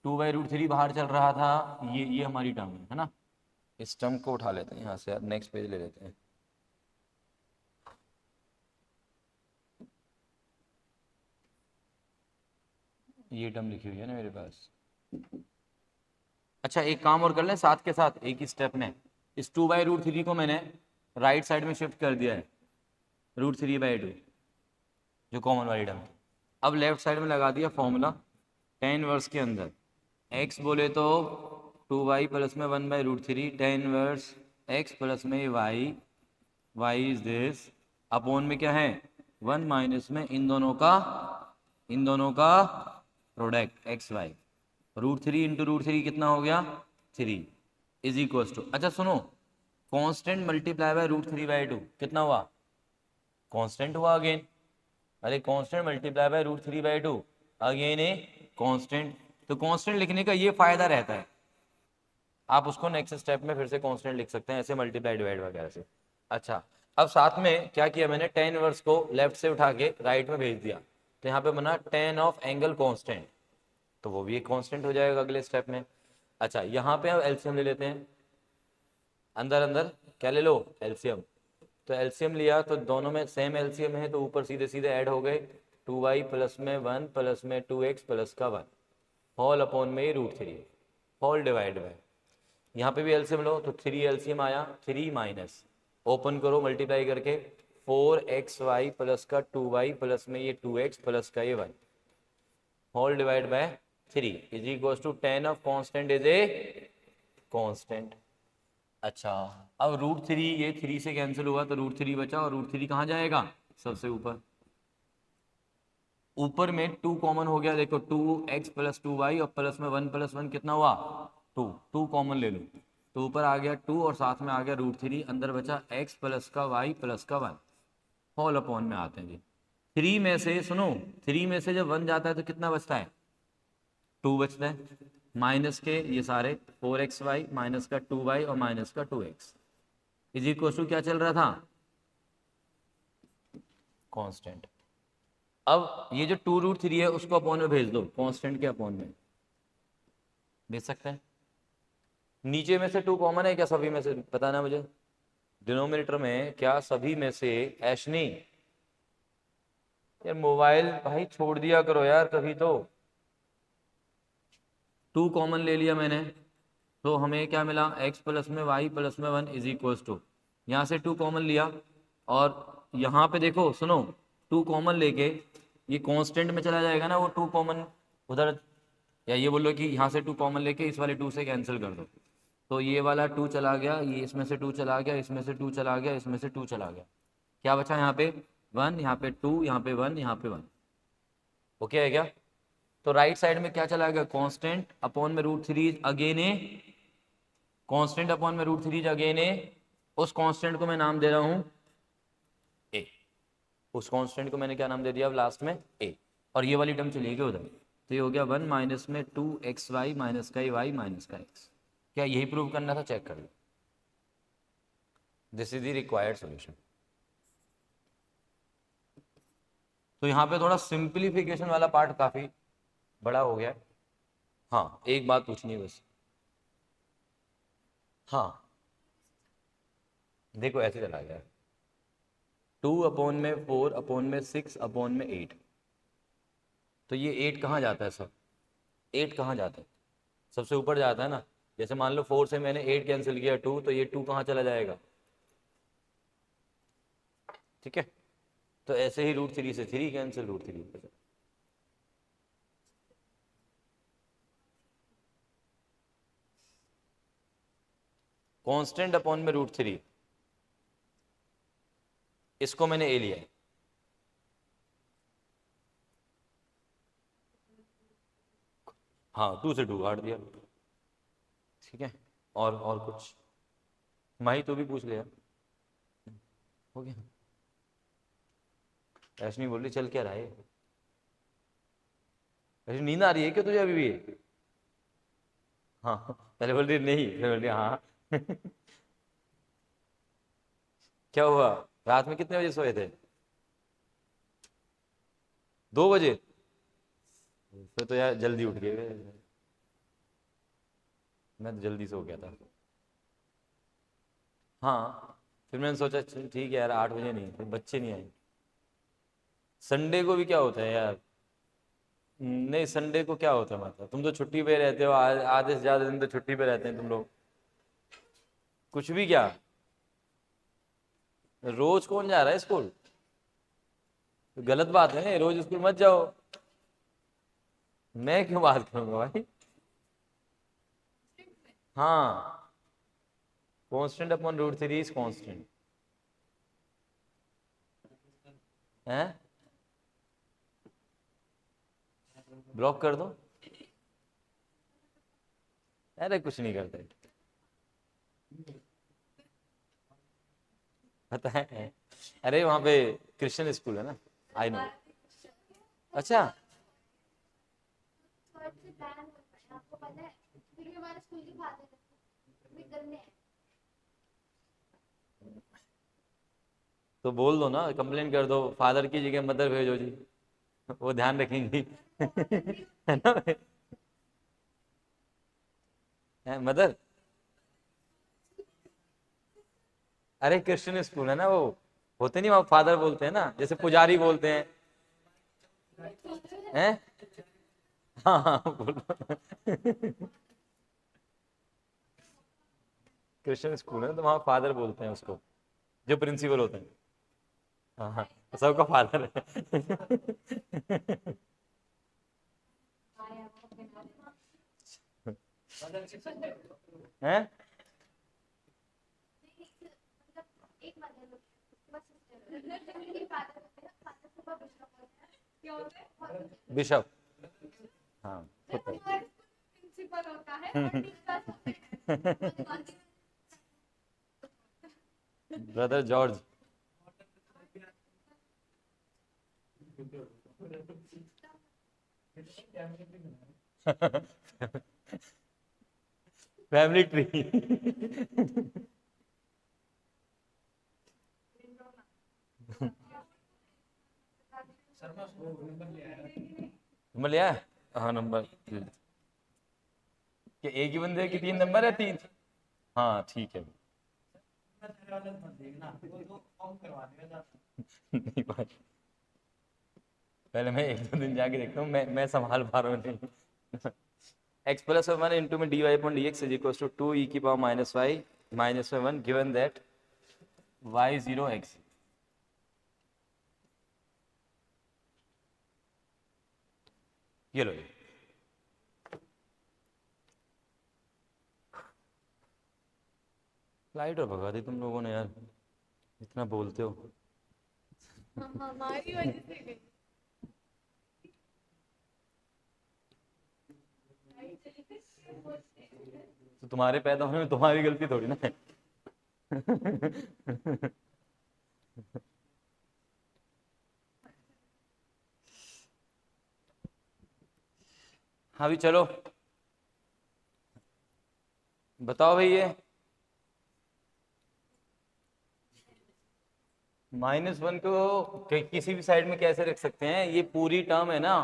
2/√3 बाहर चल रहा था, ये हमारी टर्म है ना। इस टर्म को उठा लेते हैं यहाँ से यार, नेक्स्ट पेज ले लेते हैं। ये टर्म लिखी हुई है ना मेरे पास। अच्छा एक काम और कर लें साथ के साथ एक ही स्टेप में, इस 2/√3 को मैंने राइट साइड में शिफ्ट कर दिया है, √3/2 जो कॉमन वाली टर्म। अब लेफ्ट साइड में लगा दिया फॉर्मूला, tan इनवर्स के अंदर x बोले तो 2y प्लस में 1/√3 tan इनवर्स x प्लस में y इज दिस, अपॉन में क्या है 1 माइनस में इन दोनों का प्रोडक्ट xy, √3 इंटू √3 कितना हो गया 3 इज इक्वल टू, अच्छा सुनो, कांस्टेंट मल्टीप्लाई बाय √3/2 कितना हुआ, कांस्टेंट हुआ अगेन, अरे constant multiply by √3/2 again a constant. तो कांस्टेंट लिखने का ये फायदा रहता है, आप उसको नेक्स्ट स्टेप में फिर से कांस्टेंट लिख सकते हैं, ऐसे मल्टीप्लाई डिवाइड वगैरह से। अच्छा अब साथ में क्या किया मैंने, tan इनवर्स को लेफ्ट से उठा के राइट में भेज दिया, तो यहाँ पे बना tan ऑफ एंगल कांस्टेंट, तो वो भी एक कांस्टेंट हो जाएगा अगले स्टेप में। अच्छा यहाँ पे अब एलसीएम ले लेते हैं, अंदर अंदर क्या ले लो, एलसीएम। तो एलसीएम लिया तो दोनों में सेम एलसीएम है, तो ऊपर सीधे सीधे ऐड हो गए, 2y प्लस में 1 प्लस में 2x प्लस का 1 होल अपॉन में √3 होल डिवाइड बाय, यहाँ पे भी एलसीएम लो तो 3 एलसीएम आया, 3 माइनस ओपन करो मल्टीप्लाई करके 4xy प्लस का 2y प्लस में ये 2x प्लस का ये 1 whole divide by 3 is equal to tan of constant is a constant. अच्छा अब √3, ये 3 से कैंसिल हुआ तो √3 बचा, और √3 कहाँ जाएगा, सबसे ऊपर, ऊपर में 2 कॉमन हो गया, देखो 2x प्लस 2y और प्लस में 1 प्लस 1 कितना हुआ 2 कॉमन ले लो, तो ऊपर आ गया 2 और साथ में आ गया √3, अंदर बचा x प्लस का y प्लस का 1 होल अपॉन में आते हैं जी। 3 में से सुनो, 3 में से जब 1 जाता है तो कितना बचता है 2 बचता है, माइनस के ये सारे 4xy माइनस का 2y और माइनस का 2x इज इक्वल टू क्या चल रहा था कांस्टेंट। अब ये जो 2√3 है उसको अपॉन में भेज दो, कांस्टेंट के अपॉन में भेज सकते हैं। नीचे में से 2 कॉमन है क्या सभी में से, बताना मुझे। डिनोमिनेटर में क्या सभी में से, ऐशनी यार मोबाइल भाई छोड़ दिया करो यार कभी तो। 2 कॉमन ले लिया मैंने, तो हमें क्या मिला, x प्लस में y प्लस में 1 इज इक्वल टू, यहाँ से 2 कॉमन लिया और यहाँ पे देखो सुनो, 2 कॉमन लेके ये कांस्टेंट में चला जाएगा ना वो 2 कॉमन उधर, या ये बोलो कि यहाँ से 2 कॉमन लेके इस वाले 2 से कैंसिल कर दो, तो ये वाला 2 चला गया, ये इसमें से 2 चला गया, इसमें से 2 चला गया, इसमें से 2 चला गया, क्या बचा यहाँ पे 1, यहाँ पे 2, यहाँ पे 1, यहाँ पे 1। ओके है क्या। तो राइट साइड में क्या चला गया, कांस्टेंट अपॉन में √3 अगेन ए, कांस्टेंट अपॉन में √3 अगेन ए, उस कांस्टेंट को मैं नाम दे रहा हूं ए, उस कांस्टेंट को मैंने क्या नाम दे दिया अब लास्ट में ए, और ये वाली टर्म चली गई उधर, तो ये हो गया 1 माइनस में 2xy माइनस का y माइनस का x। क्या यही प्रूव करना था, चेक कर लो। This is the required solution. तो यहाँ पे थोड़ा सिंप्लीफिकेशन वाला पार्ट काफी बड़ा हो गया। हाँ एक बात पूछनी है बस, हाँ देखो ऐसे चला गया 2 अपॉन में 4 अपॉन में 6 अपॉन में 8, तो ये 8 कहाँ जाता है सब, 8 कहाँ जाता है, सबसे ऊपर जाता है ना। जैसे मान लो 4 से मैंने 8 कैंसिल किया 2, तो ये 2 कहाँ चला जाएगा, ठीक है। तो ऐसे ही √3 से 3 कैंसिल, √3 ऊपर चला। कांस्टेंट अपॉन में √3, इसको मैंने ए लिया है, हाँ 2 से 2 काट दिया, ठीक है। और कुछ माही तो भी पूछ लिया, हो गया। ऐसा नहीं बोल रही चल क्या रहा है, ऐसी नींद आ रही है क्या तुझे अभी भी, हाँ पहले बोल रही नहीं, फिर बोल रही हाँ क्या हुआ, रात में कितने बजे सोए थे, 2 बजे, फिर तो यार जल्दी उठ गए, मैं तो जल्दी सो गया था। हाँ फिर मैंने सोचा चल ठीक है यार 8 बजे नहीं, फिर बच्चे नहीं आए। संडे को भी क्या होता है यार, नहीं संडे को क्या होता है, मतलब तुम तो छुट्टी पे रहते हो, आधे से ज्यादा दिन तो छुट्टी पे रहते हैं तुम लोग, कुछ भी क्या, रोज कौन जा रहा है स्कूल, तो गलत बात है, रोज स्कूल मत जाओ। मैं क्यों बात करूंगा भाई, हाँ कांस्टेंट अपॉन √3 इज कांस्टेंट है, ब्लॉक कर दो, अरे कुछ नहीं करते, पता है, अरे वहां पे क्रिश्चियन स्कूल है ना, आई नो। अच्छा आपको पता है, फिर भी हमारे स्कूल के फादर भी करने हैं। तो बोल दो ना, कंप्लेन कर दो, फादर की जगह मदर भेजो जी, वो ध्यान रखेंगी है ना, है मदर, अरे क्रिश्चियन स्कूल है ना वो, होते नहीं वहाँ फादर बोलते हैं ना, जैसे पुजारी बोलते हैं, हैं हाँ हाँ बोलो क्रिश्चियन स्कूल है तो वहाँ फादर बोलते हैं उसको, जो प्रिंसिपल होते हैं, हाँ हाँ तो सबका फादर है हैं एक मदर बस सिस्टर एक फादर फादर सुबह बिशप होते हैं, क्या होते हैं बिशप, हाँ होता है प्रिंसिपल होता है और टीचर्स होते हैं। Brother George family tree number लिया है? हाँ नंबर क्या एक ही बंदे की 3 नंबर है? 3? हाँ ठीक है। नहीं भाई, पहले मैं 1-2 दिन जाके देखता हूँ, मैं संभाल पा रहा हूँ नहीं। एक्स प्लस वन इंटू में d Y upon D x is equal to 2 e की पावर माइनस वाई माइनस में 1 गिवन दैट वाई 0 एक्स। ये लो, लाइट और भगा दी तुम लोगों ने यार, इतना बोलते हो। हमारी वजह से गई। तो तुम्हारे पैदा होने में तुम्हारी गलती थोड़ी ना है। हाँ भी चलो बताओ भाई, ये -1 को किसी भी साइड में कैसे रख सकते हैं? ये पूरी टर्म है ना,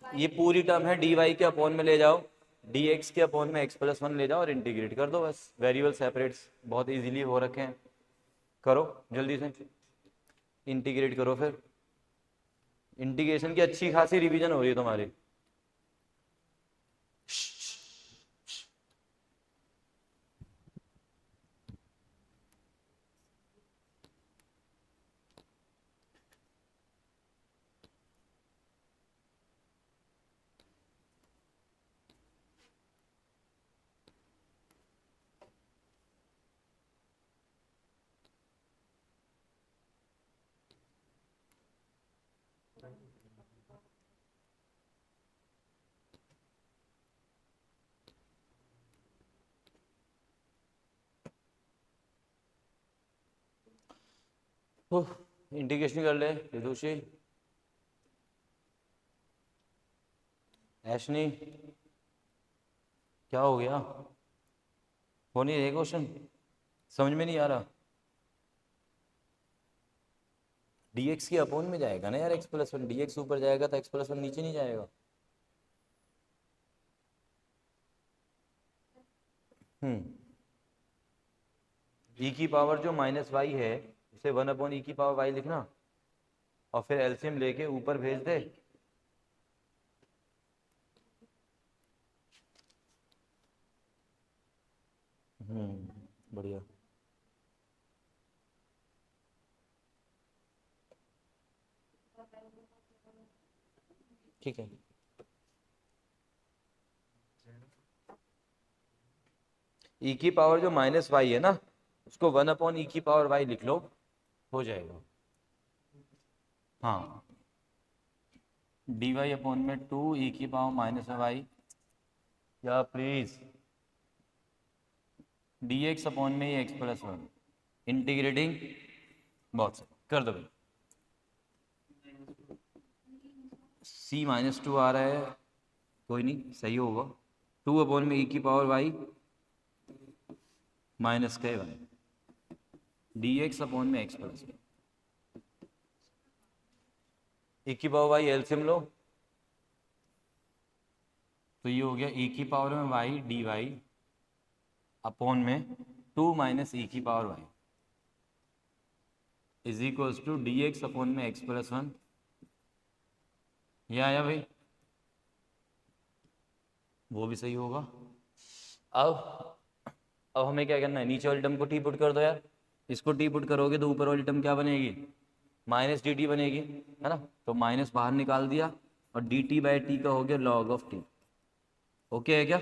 ये पूरी टर्म है, डी वाई के अपॉन में ले जाओ, डी एक्स के अपॉन में एक्स प्लस 1 ले जाओ और इंटीग्रेट कर दो बस। वेरिएबल सेपरेट्स बहुत इजीली हो रखे हैं, करो जल्दी से इंटीग्रेट करो। फिर इंटीग्रेशन की अच्छी खासी रिवीजन हो रही है तुम्हारी। इंटीग्रेशन कर ले विदुषी, ऐशनी क्या हो गया? हो नहीं रहे क्वेश्चन, समझ में नहीं आ रहा। dx के अपॉन में जाएगा ना यार x प्लस 1, dx ऊपर जाएगा तो x प्लस 1 नीचे नहीं जाएगा। e की पावर जो -y है उसे 1 अपॉन e की पावर y लिखना और फिर एलसीएम लेके ऊपर भेज दे। बढ़िया। ठीक है, e की पावर जो -y है ना उसको 1 अपॉन e की पावर y लिख लो, हो जाएगा। हाँ, डी वाई अपॉन में 2 e की पावर -y, या प्लीज डी एक्स अपॉन में ये x प्लस 1 इंटीग्रेटिंग, बहुत सही कर दो भाई। c -2 आ रहा है, कोई नहीं सही होगा। 2 अपॉन में e की पावर y माइनस का 1 डी एक्स अपॉन में x प्लस 1, e की पावर y एलसीएम लो तो ये हो गया e की पावर में y डी वाई अपॉन में 2 माइनस e की power y is equals to d x upon में x प्लस 1। ये आया भाई, वो भी सही होगा। अब हमें क्या करना है, नीचे वाली टर्म को टी पुट कर दो यार। इसको टी पुट करोगे तो ऊपर वाली टर्म क्या बनेगी? माइनस डी टी बनेगी, है ना? तो माइनस बाहर निकाल दिया और डी टी बाई टी का हो गया लॉग ऑफ टी। ओके है क्या?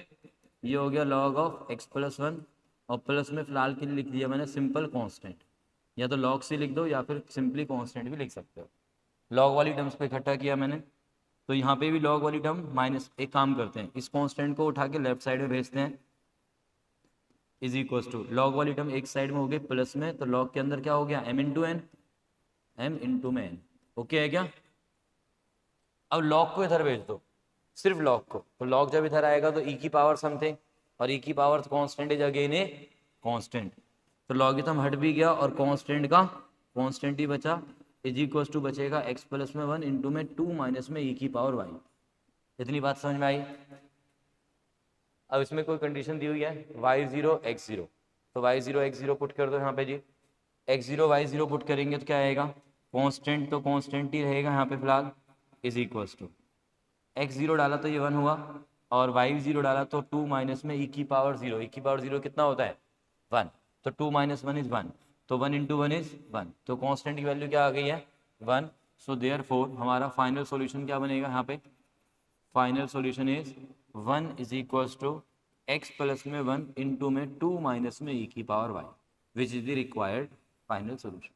ये हो गया लॉग ऑफ एक्स प्लस 1 और प्लस में फिलहाल के लिए लिख दिया मैंने सिंपल कांस्टेंट, या तो लॉग से लिख दो या फिर सिंपली कांस्टेंट भी लिख सकते हो। लॉग वाली टर्म्स पे इकट्ठा किया मैंने, तो यहाँ पे भी लॉग वाली टर्म माइनस, एक काम करते हैं इस कांस्टेंट को उठा के लेफ्ट साइड में भेजते हैं, इज इक्वल टू लॉग वाली टर्म एक साइड में हो गई प्लस में, तो लॉग के अंदर क्या हो गया m into n, m into में n। ओके है क्या? अब लॉग को इधर भेज दो, सिर्फ लॉग को, तो लॉग जब इधर आएगा तो e की पावर समथिंग, और e की power constant is again a constant, तो लॉगिथम हट भी गया और कांस्टेंट का कांस्टेंट ही बचा, इज इक्वल टू बचेगा x प्लस में 1 इंटू में 2 माइनस में e की पावर y। इतनी बात समझ में आई। अब इसमें कोई कंडीशन दी हुई है y0 x0, तो y0 x0 पुट कर दो यहाँ पे जी। x0 y0 पुट करेंगे तो क्या आएगा, कांस्टेंट तो कांस्टेंट ही रहेगा यहाँ पे फिलहाल, इज इक्वल टू x0 डाला तो ये 1 हुआ, और y0 डाला तो 2 माइनस में e की पावर 0। e की पावर 0 कितना होता है 1, तो 2 माइनस 1 इज 1, तो 1 इंटू 1 इज 1, तो कांस्टेंट की वैल्यू क्या आ गई है 1। सो देयरफॉर हमारा फाइनल सॉल्यूशन क्या बनेगा यहाँ पे, final solution is 1 is equals to x plus में 1 इंटू में 2 माइनस में e की power y, which is the required final solution.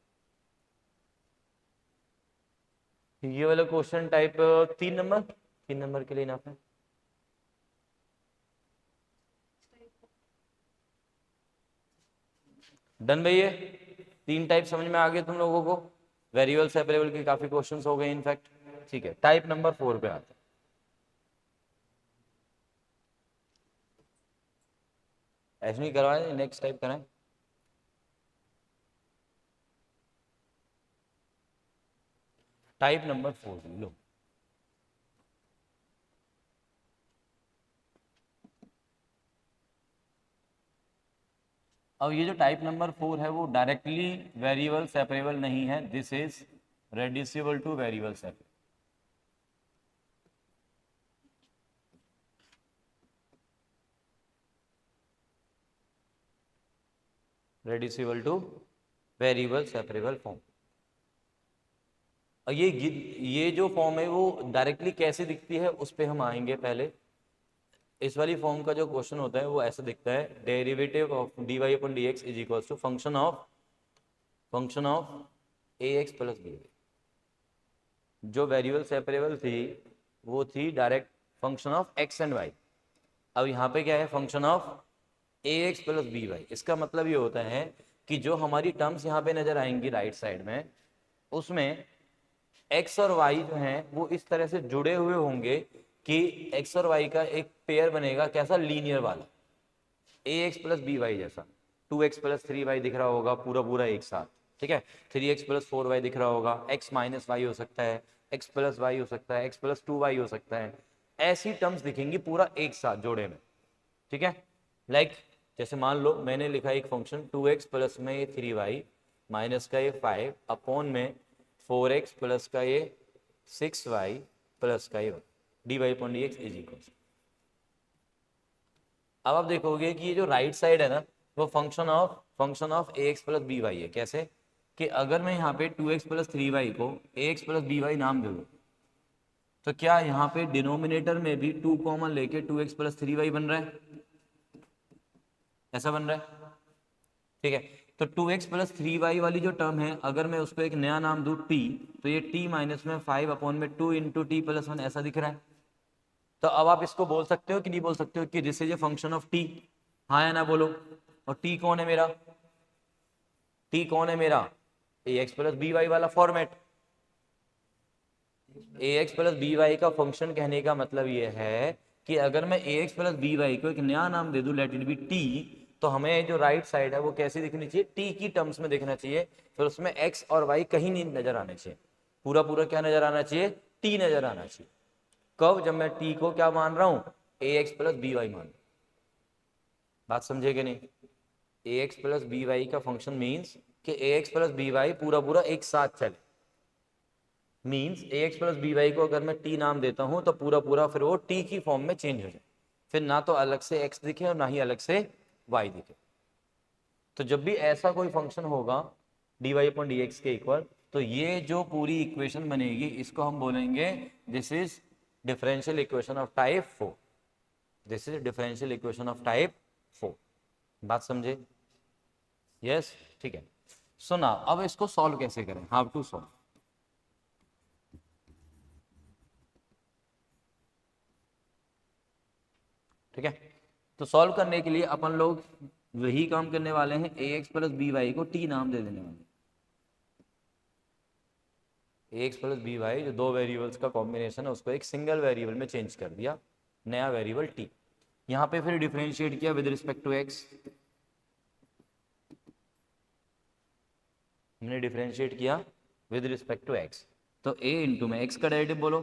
ये वाला क्वेश्चन टाइप 3 नंबर के लिए इनफ है। डन भैया, 3 टाइप समझ में आ गए तुम लोगों को। वेरिएबल सेपरेबल के काफी क्वेश्चंस हो गए इनफैक्ट। ठीक है, टाइप नंबर 4 पे आते हैं। ऐसे नहीं करवाए, नेक्स्ट टाइप कराएं। टाइप नंबर 4 लो। अब ये जो टाइप नंबर 4 है वो डायरेक्टली वेरिएबल सेपरेबल नहीं है, this is reducible two variable separable. Reducible two variable separable form. और ये जो फॉर्म है वो डायरेक्टली कैसे दिखती है उस पर हम आएंगे पहले। इस वाली फॉर्म का जो क्वेश्चन होता है वो ऐसा दिखता है, derivative of dy upon dx is equal to function of ax plus b। जो वेरिएबल सेपरेबल थी वो थी direct function of x and y। अब यहाँ पे क्या है, function of ax plus by। इसका मतलब ये होता है कि जो हमारी टर्म्स यहाँ पे नजर आएंगी राइट साइड में, उसमें x और y जो हैं वो इस तरह से जुड़े हुए होंगे कि x और y का एक पेयर बनेगा, कैसा, लीनियर वाला, ax प्लस by जैसा। 2x प्लस 3y दिख रहा होगा पूरा पूरा एक साथ, ठीक है। 3x प्लस 4y दिख रहा होगा, x माइनस y हो सकता है, x प्लस y हो सकता है, x प्लस 2y हो सकता है। ऐसी टर्म्स दिखेंगी पूरा एक साथ जोड़े में, ठीक है। लाइक जैसे मान लो मैंने लिखा एक फंक्शन 2x प्लस में ये 3y माइनस का ये 5 अपॉन में 4x प्लस का ये 6y प्लस का ये dy upon dx is equal. अब आप देखोगे कि ये जो राइट साइड है ना वो function of ax plus by है। कैसे कि अगर मैं यहाँ पे 2x प्लस 3y को ax प्लस by नाम दे दूँ तो क्या यहाँ पे डिनोमिनेटर में भी 2 कॉमन लेके 2x प्लस 3y बन रहा है, ऐसा बन रहा है, ठीक है। तो 2x प्लस 3y वाली जो टर्म है अगर मैं उसको एक नया नाम दूँ t, तो ये t माइनस में 5 अपॉन में 2 इंटू टी प्लस 1 ऐसा दिख रहा है। तो अब आप इसको बोल सकते हो कि नहीं बोल सकते हो कि this is a function of t, हाँ या ना बोलो। और t कौन है मेरा, t कौन है मेरा, ax प्लस by वाला फॉर्मेट। ax प्लस by का फंक्शन कहने का मतलब ये है कि अगर मैं ax प्लस by को एक नया नाम दे दूं लेट इट बी t, तो हमें जो राइट साइड है वो कैसी दिखनी चाहिए, t की टर्म्स में दिखना चाहिए। फिर उसमें x और y कहीं नहीं नजर आने चाहिए, पूरा पूरा क्या नजर आना चाहिए, t नजर आना चाहिए। कब, जब मैं t को क्या मान रहा हूं, ax प्लस by मान रहा हूं। बात समझे कि नहीं, ax प्लस by का फंक्शन मीन्स कि ax प्लस by पूरा पूरा एक साथ चले। मीन्स ax प्लस by को अगर मैं t नाम देता हूं तो पूरा पूरा फिर वो t की फॉर्म में चेंज हो जाए, फिर ना तो अलग से x दिखे और ना ही अलग से y दिखे। तो जब भी ऐसा कोई फंक्शन होगा dy अपॉन dx के इक्वल, तो ये जो पूरी इक्वेशन बनेगी इसको हम बोलेंगे this is differential equation of type 4। This is differential equation of type 4। बात समझे, यस, ठीक है। सो ना अब इसको सॉल्व कैसे करें, हाउ टू सॉल्व। ठीक है, तो सॉल्व करने के लिए अपन लोग वही काम करने वाले हैं, ax प्लस by को t नाम दे देने वाले। ax प्लस by जो दो वेरिएबल्स का कॉम्बिनेशन है उसको एक सिंगल वेरिएबल में चेंज कर दिया, नया वेरिएबल t। यहाँ पे फिर डिफरेंशिएट किया विद रिस्पेक्ट टू x, हमने डिफरेंशिएट किया विद रिस्पेक्ट टू एक्स। तो a इंटू में x का डेरिवेटिव बोलो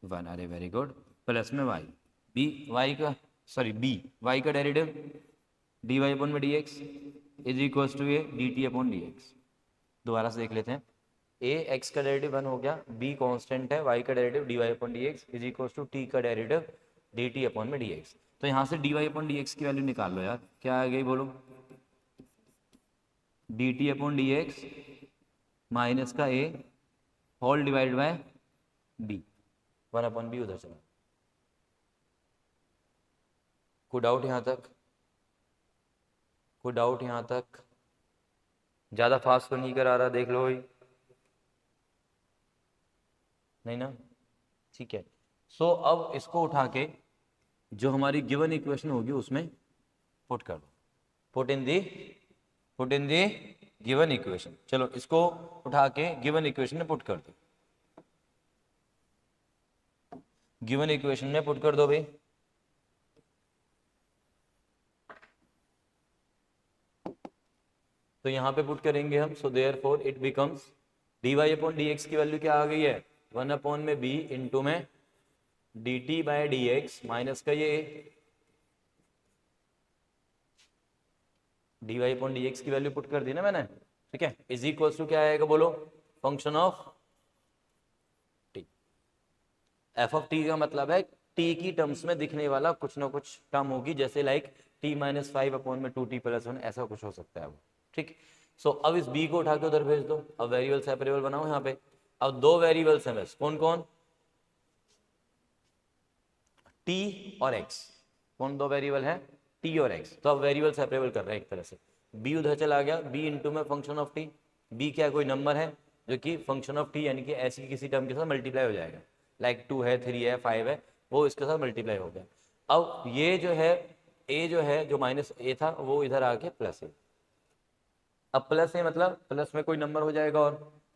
1, अरे वेरी गुड, प्लस में y, b y का सॉरी b y का डेरिवेटिव dy अपॉन में dx is equals to a dt upon dx। दोबारा से देख लेते हैं, a x का डेरिवेटिव 1 हो गया, b कांस्टेंट है, y का derivative dy upon dx is equals to t का डेरिवेटिव dt अपॉन में dx। तो यहाँ से dy अपॉन dx की वैल्यू निकाल लो यार, क्या आ गई बोलो, dt अपॉन dx माइनस का a whole divide by b, 1 upon b उधर चला। कोई डाउट यहाँ तक, कोई डाउट यहाँ तक? ज़्यादा फास्ट तो नहीं करा रहा, देख लो भाई, नहीं ना, ठीक है। सो अब इसको उठा के जो हमारी गिवन इक्वेशन होगी उसमें पुट कर दो, put in the given equation. चलो इसको उठा के गिवन इक्वेशन में पुट कर दो, गिवन इक्वेशन में पुट कर दो भाई। तो यहाँ पे पुट करेंगे हम, so therefore it becomes dy upon dx की वैल्यू क्या आ गई है, 1 अपॉन में b इंटू में dt बाय dx माइनस का ये dy अपॉन dx की वैल्यू पुट कर दी ना मैंने, ठीक है, इज इक्वल्स टू क्या आएगा बोलो, function of t। F of T का मतलब है t की टर्म्स में दिखने वाला कुछ ना कुछ टर्म होगी, जैसे लाइक t माइनस 5 अपॉन में 2t प्लस 1, ऐसा कुछ हो सकता है वो, ठीक। सो अब इस b को उठा के उधर भेज दो, अब वेरिएबल सेपरेबल बनाओ यहाँ पे। अब दो वेरिएबल्स हैं बस, कौन कौन, t और x, कौन दो वेरिएबल है, t और x। तो अब वेरिएबल सेपरेबल कर रहे हैं एक तरह से, b उधर चला गया, b इंटू में फंक्शन ऑफ t, b क्या कोई नंबर है जो कि फंक्शन ऑफ t यानी कि ऐसी किसी टर्म के साथ मल्टीप्लाई हो जाएगा, लाइक 2 है, 3 है, 5 है, वो इसके साथ मल्टीप्लाई हो गया। अब ये जो है a जो है, जो माइनस a था वो इधर आके प्लस है, अब प्लस है मतलब प्लस में कोई नंबर हो जाएगा। और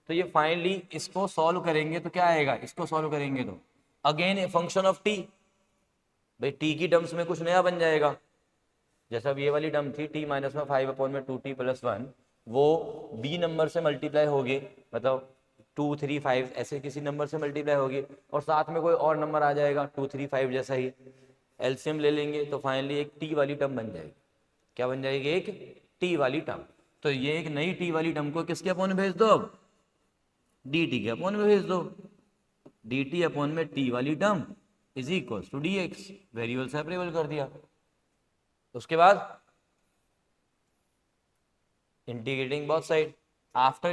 तो ये फाइनली इसको सॉल्व करेंगे तो क्या आएगा, इसको सॉल्व करेंगे तो अगेन फंक्शन ऑफ टी, भाई टी की टर्म्स में कुछ नया बन जाएगा, जैसा अब ये वाली टर्म थी टी माइनस में 5 अपॉन में 2t प्लस 1, वो b नंबर से मल्टीप्लाई होगी, मतलब 2 3 5 ऐसे किसी नंबर से मल्टीप्लाई होगी, और साथ में कोई और नंबर आ जाएगा 2 3 5 जैसा ही, एलसीएम ले लेंगे तो फाइनली एक टी वाली टर्म बन जाएगी। क्या बन जाएगी, एक टी वाली टर्म। तो ये एक नई टी वाली टर्म को किसके अपॉन में भेज दो, अब डी टी के अपॉन में भेज दो, डी टी अपॉन में टी वाली term is equal to d x, variable separable कर दिया। उसके बाद integrating both side, after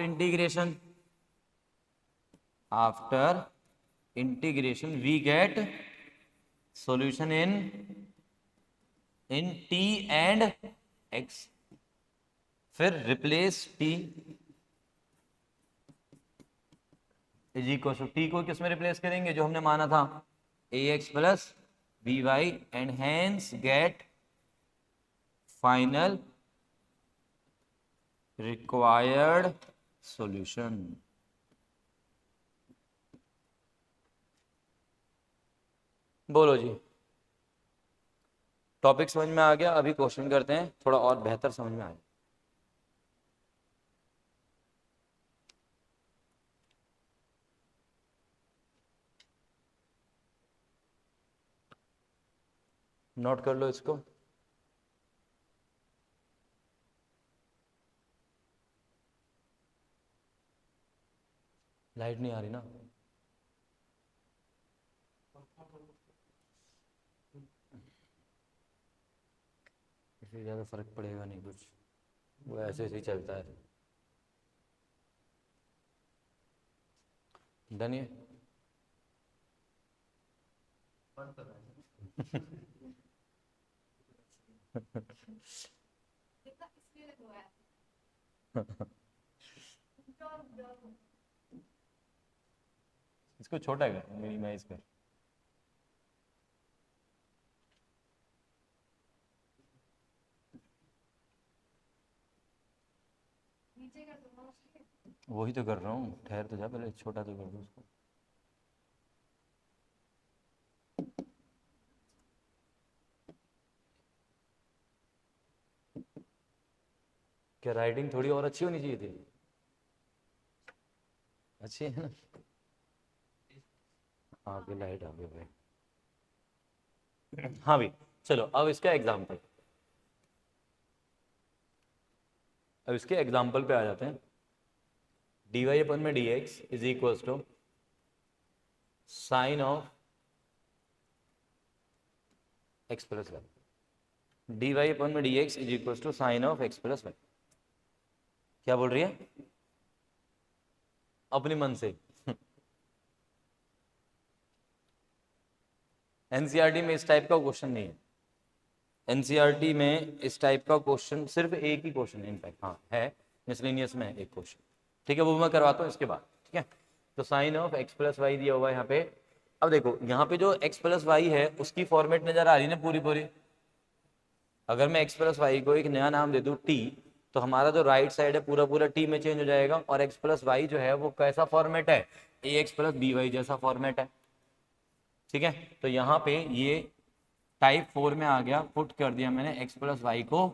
integration we get solution in t and x, फिर replace t is equal to, t को किस में रिप्लेस करेंगे, जो हमने माना था ax plus by, and hence get final required solution. बोलो जी, टॉपिक समझ में आ गया? अभी क्वेश्चन करते हैं, थोड़ा और बेहतर समझ में आए। नोट कर लो इसको, लाइट नहीं आ रही ना, इससे ज़्यादा फर्क पड़ेगा नहीं कुछ, वो ऐसे ऐसे ही चलता है। डन ये देखा इसलिए लगवाया इसको छोटा कर मेरी मैं इस पर, नीचे कर दूंगा उसके। वही तो कर रहा हूँ, ठहर तो जा, पहले छोटा तो कर दो उसको। क्या राइटिंग थोड़ी और अच्छी होनी चाहिए थी? अच्छी है ना? आगे लाइट आ गई भाई। हाँ भाई, चलो अब इसका एग्जाम्पल, अब इसके एग्जाम्पल पे आ जाते हैं। डी वाई अपन में D x is equal to sine of x plus y. D Y upon में D x is equal to sine of x plus y. क्या बोल रही है? अपने मन से। एनसीईआरटी में इस टाइप का क्वेश्चन नहीं है। एनसीईआरटी में इस टाइप का क्वेश्चन सिर्फ एक ही क्वेश्चन है, इनफैक्ट हाँ है, मिसलेनियस में है एक क्वेश्चन, ठीक है, वो मैं करवाता हूँ इसके बाद, ठीक है। तो sine of x plus y दिया हुआ है यहाँ पे। अब देखो यहाँ पे जो एक्स प्लस वाई है उसकी फॉर्मेट नजर आ रही है ना पूरी पूरी। अगर मैं एक्स प्लस वाई को एक नया नाम दे दूँ टी, तो हमारा जो राइट साइड है पूरा पूरा टी में चेंज हो जाएगा, और एक्स प्लस वाई जो है वो कैसा फॉर्मेट है, ए एक्स प्लस बी वाई जैसा फॉर्मेट है, ठीक है। तो यहाँ पे ये टाइप 4 में आ गया, पुट कर दिया मैंने एक्स प्लस वाई को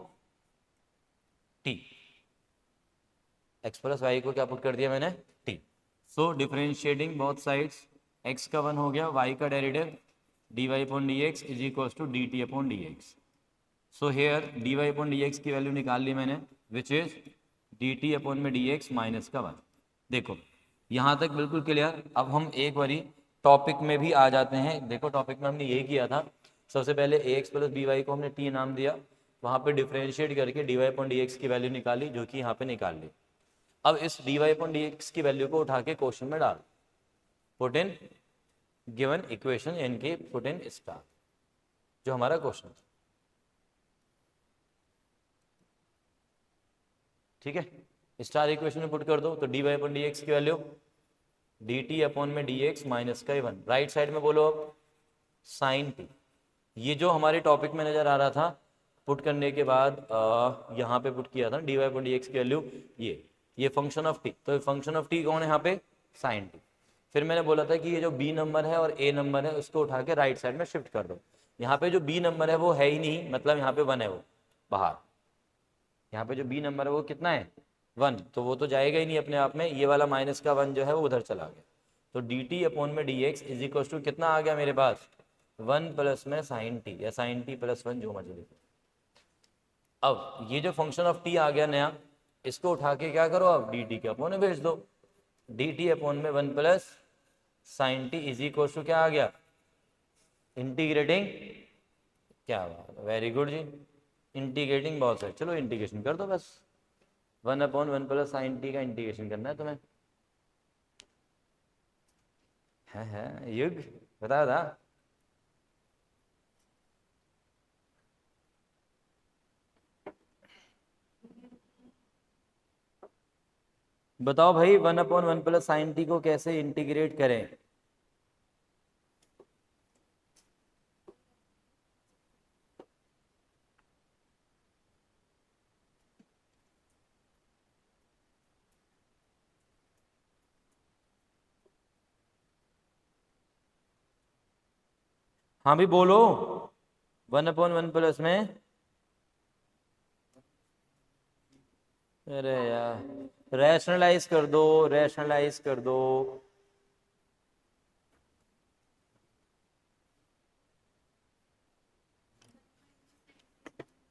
टी, एक्स प्लस वाई को क्या पुट कर दिया मैंने, t. So differentiating both sides, x का 1 हो गया, वाई का derivative d Y upon D x is equal to d t upon D x. So here d Y upon D x की वैल्यू निकाल ली मैंने, which is d t upon में D x minus का 1। देखो यहाँ तक बिल्कुल क्लियर। अब हम एक बारी टॉपिक में भी आ जाते हैं। देखो टॉपिक में हमने ये किया था, सबसे पहले a x plus b y को हमने टी नाम दिया, वहाँ पे डिफरेंशिएट करके d Y upon D x की वैल्यू निकाली, जो कि यहाँ पे निकाल ली। अब इस d Y upon D x की वैल्यू को उठा के क्वेश्चन में डाल, पुट इन गिवन इक्वेशन, यानी कि पुट इन स्टार, जो हमारा क्वेश्चन, ठीक है। स्टार इक्वेशन में पुट कर दो, तो d Y upon D x की वैल्यू डी टी अपॉन में डी एक्स माइनस का 1, राइट साइड में बोलो अब साइन टी। ये जो हमारे टॉपिक में नजर आ रहा था, पुट करने के बाद यहाँ पे पुट किया था d Y upon D x की वैल्यू, ये फंक्शन ऑफ टी, तो फंक्शन ऑफ टी कौन है यहाँ पे, साइन टी। फिर मैंने बोला था कि ये जो बी नंबर है और ए नंबर है उसको उठा के राइट साइड में शिफ्ट कर दो। यहाँ पे जो बी नंबर है वो है ही नहीं, मतलब यहाँ पे 1 है वो बाहर, यहाँ पे जो बी नंबर है वो कितना है 1, तो वो तो जाएगा ही नहीं अपने आप में, ये वाला माइनस का 1 जो है वो उधर चला गया। तो डी टी अपॉन में D x is equal to कितना आ गया मेरे पास, 1 प्लस में साइन टी, या साइन टी प्लस 1 जो मर्जी लिखो। अब ये जो फंक्शन ऑफ टी आ गया नया, इसको उठा के क्या करो, अब डी टी के अपॉन में भेज दो, डी टी अपॉन में 1 plus sine t is equal to क्या आ गया, इंटीग्रेटिंग, क्या बात, वेरी गुड जी, इंटीग्रेटिंग बहुत है, चलो इंटीग्रेशन कर दो बस, 1 अपॉन 1 प्लस साइन टी का इंटीग्रेशन करना है तुम्हें। है युग, बता बता। बताओ भाई 1 अपॉन 1 प्लस साइन टी को कैसे इंटीग्रेट करें। हाँ भी बोलो, 1 अपॉन 1 प्लस में, अरे यार रैशनलाइज कर दो, रैशनलाइज कर दो।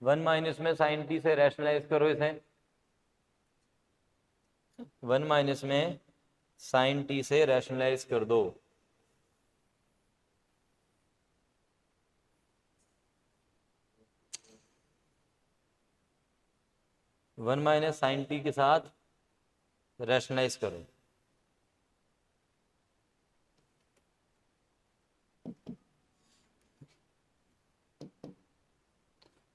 1 माइनस में साइन टी से रैशनलाइज करो इसे, 1 माइनस में साइन टी से रैशनलाइज कर दो। वन माइनस साइन टी के साथ रैशनलाइज करो,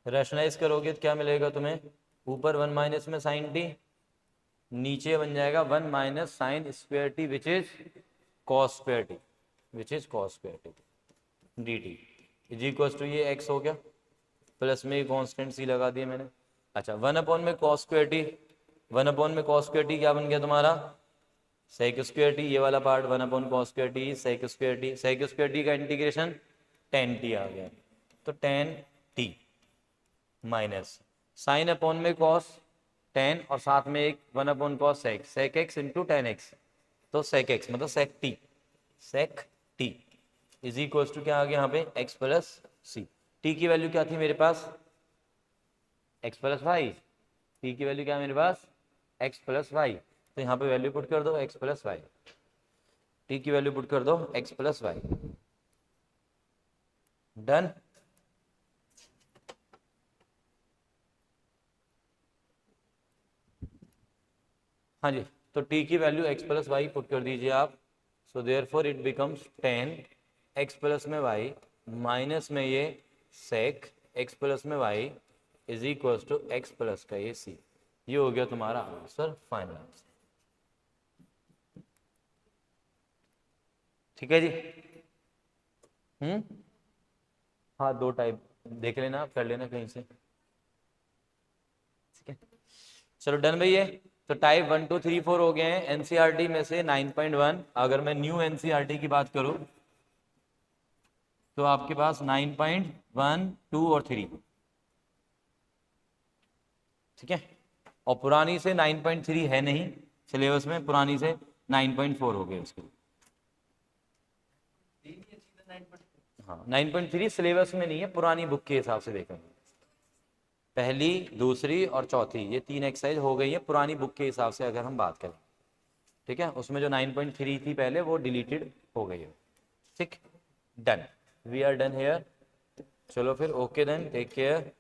रैशनलाइज करोगे तो क्या मिलेगा तुम्हें, ऊपर 1 माइनस में साइन टी, नीचे बन जाएगा 1 minus sine square t which is cos square t, which is cos square t d t is equal to, ये एक्स हो गया, प्लस में कॉन्स्टेंट सी लगा दिया मैंने। अच्छा 1 अपॉन में कॉस स्क्वायर टी, 1 अपॉन में कॉस स्क्वायर टी क्या बन गया तुम्हारा, सेक स्क्वायर टी, ये वाला part 1 upon cos square t sec square t, sec square t का इंटीग्रेशन टेन टी आ गया, तो tan t minus sine upon में कॉस 10 और साथ में एक 1 upon cos sec, sec x into tan x, तो sec x मतलब sec t is equal to क्या आ गया यहाँ पे x प्लस सी। t की वैल्यू क्या थी मेरे पास x प्लस वाई, t की वैल्यू क्या है मेरे पास x प्लस वाई, तो यहाँ पे वैल्यू पुट कर दो x प्लस वाई, t की वैल्यू पुट कर दो x प्लस वाई। डन। हाँ जी, तो t की वैल्यू x प्लस वाई पुट कर दीजिए आप। So therefore it becomes 10 x plus में y माइनस में ये sec x प्लस में y is equal to x plus का ये c। ये हो गया तुम्हारा आंसर, फाइनल आंसर। ठीक है जी। हाँ, दो टाइप देख लेना, आप कर लेना कहीं से। ठीक है, चलो डन भैया। तो टाइप 1 2 3 4 हो गए हैं एनसीईआरटी में से 9.1। अगर मैं न्यू एनसीईआरटी की बात करूं तो आपके पास 9.1 2 और 3। ठीक है, और पुरानी से 9.3 है नहीं सिलेबस में, पुरानी से 9.4 हो गए उसके। हाँ, 9.3 सिलेबस में नहीं है, पुरानी बुक के हिसाब से देखेंगे। पहली दूसरी और चौथी ये 3 एक्सरसाइज हो गई है पुरानी बुक के हिसाब से अगर हम बात करें। ठीक है, उसमें जो 9.3 थी पहले वो डिलीटेड हो गई है। ठीक, done, we are done here. चलो फिर, ओके देन, टेक केयर।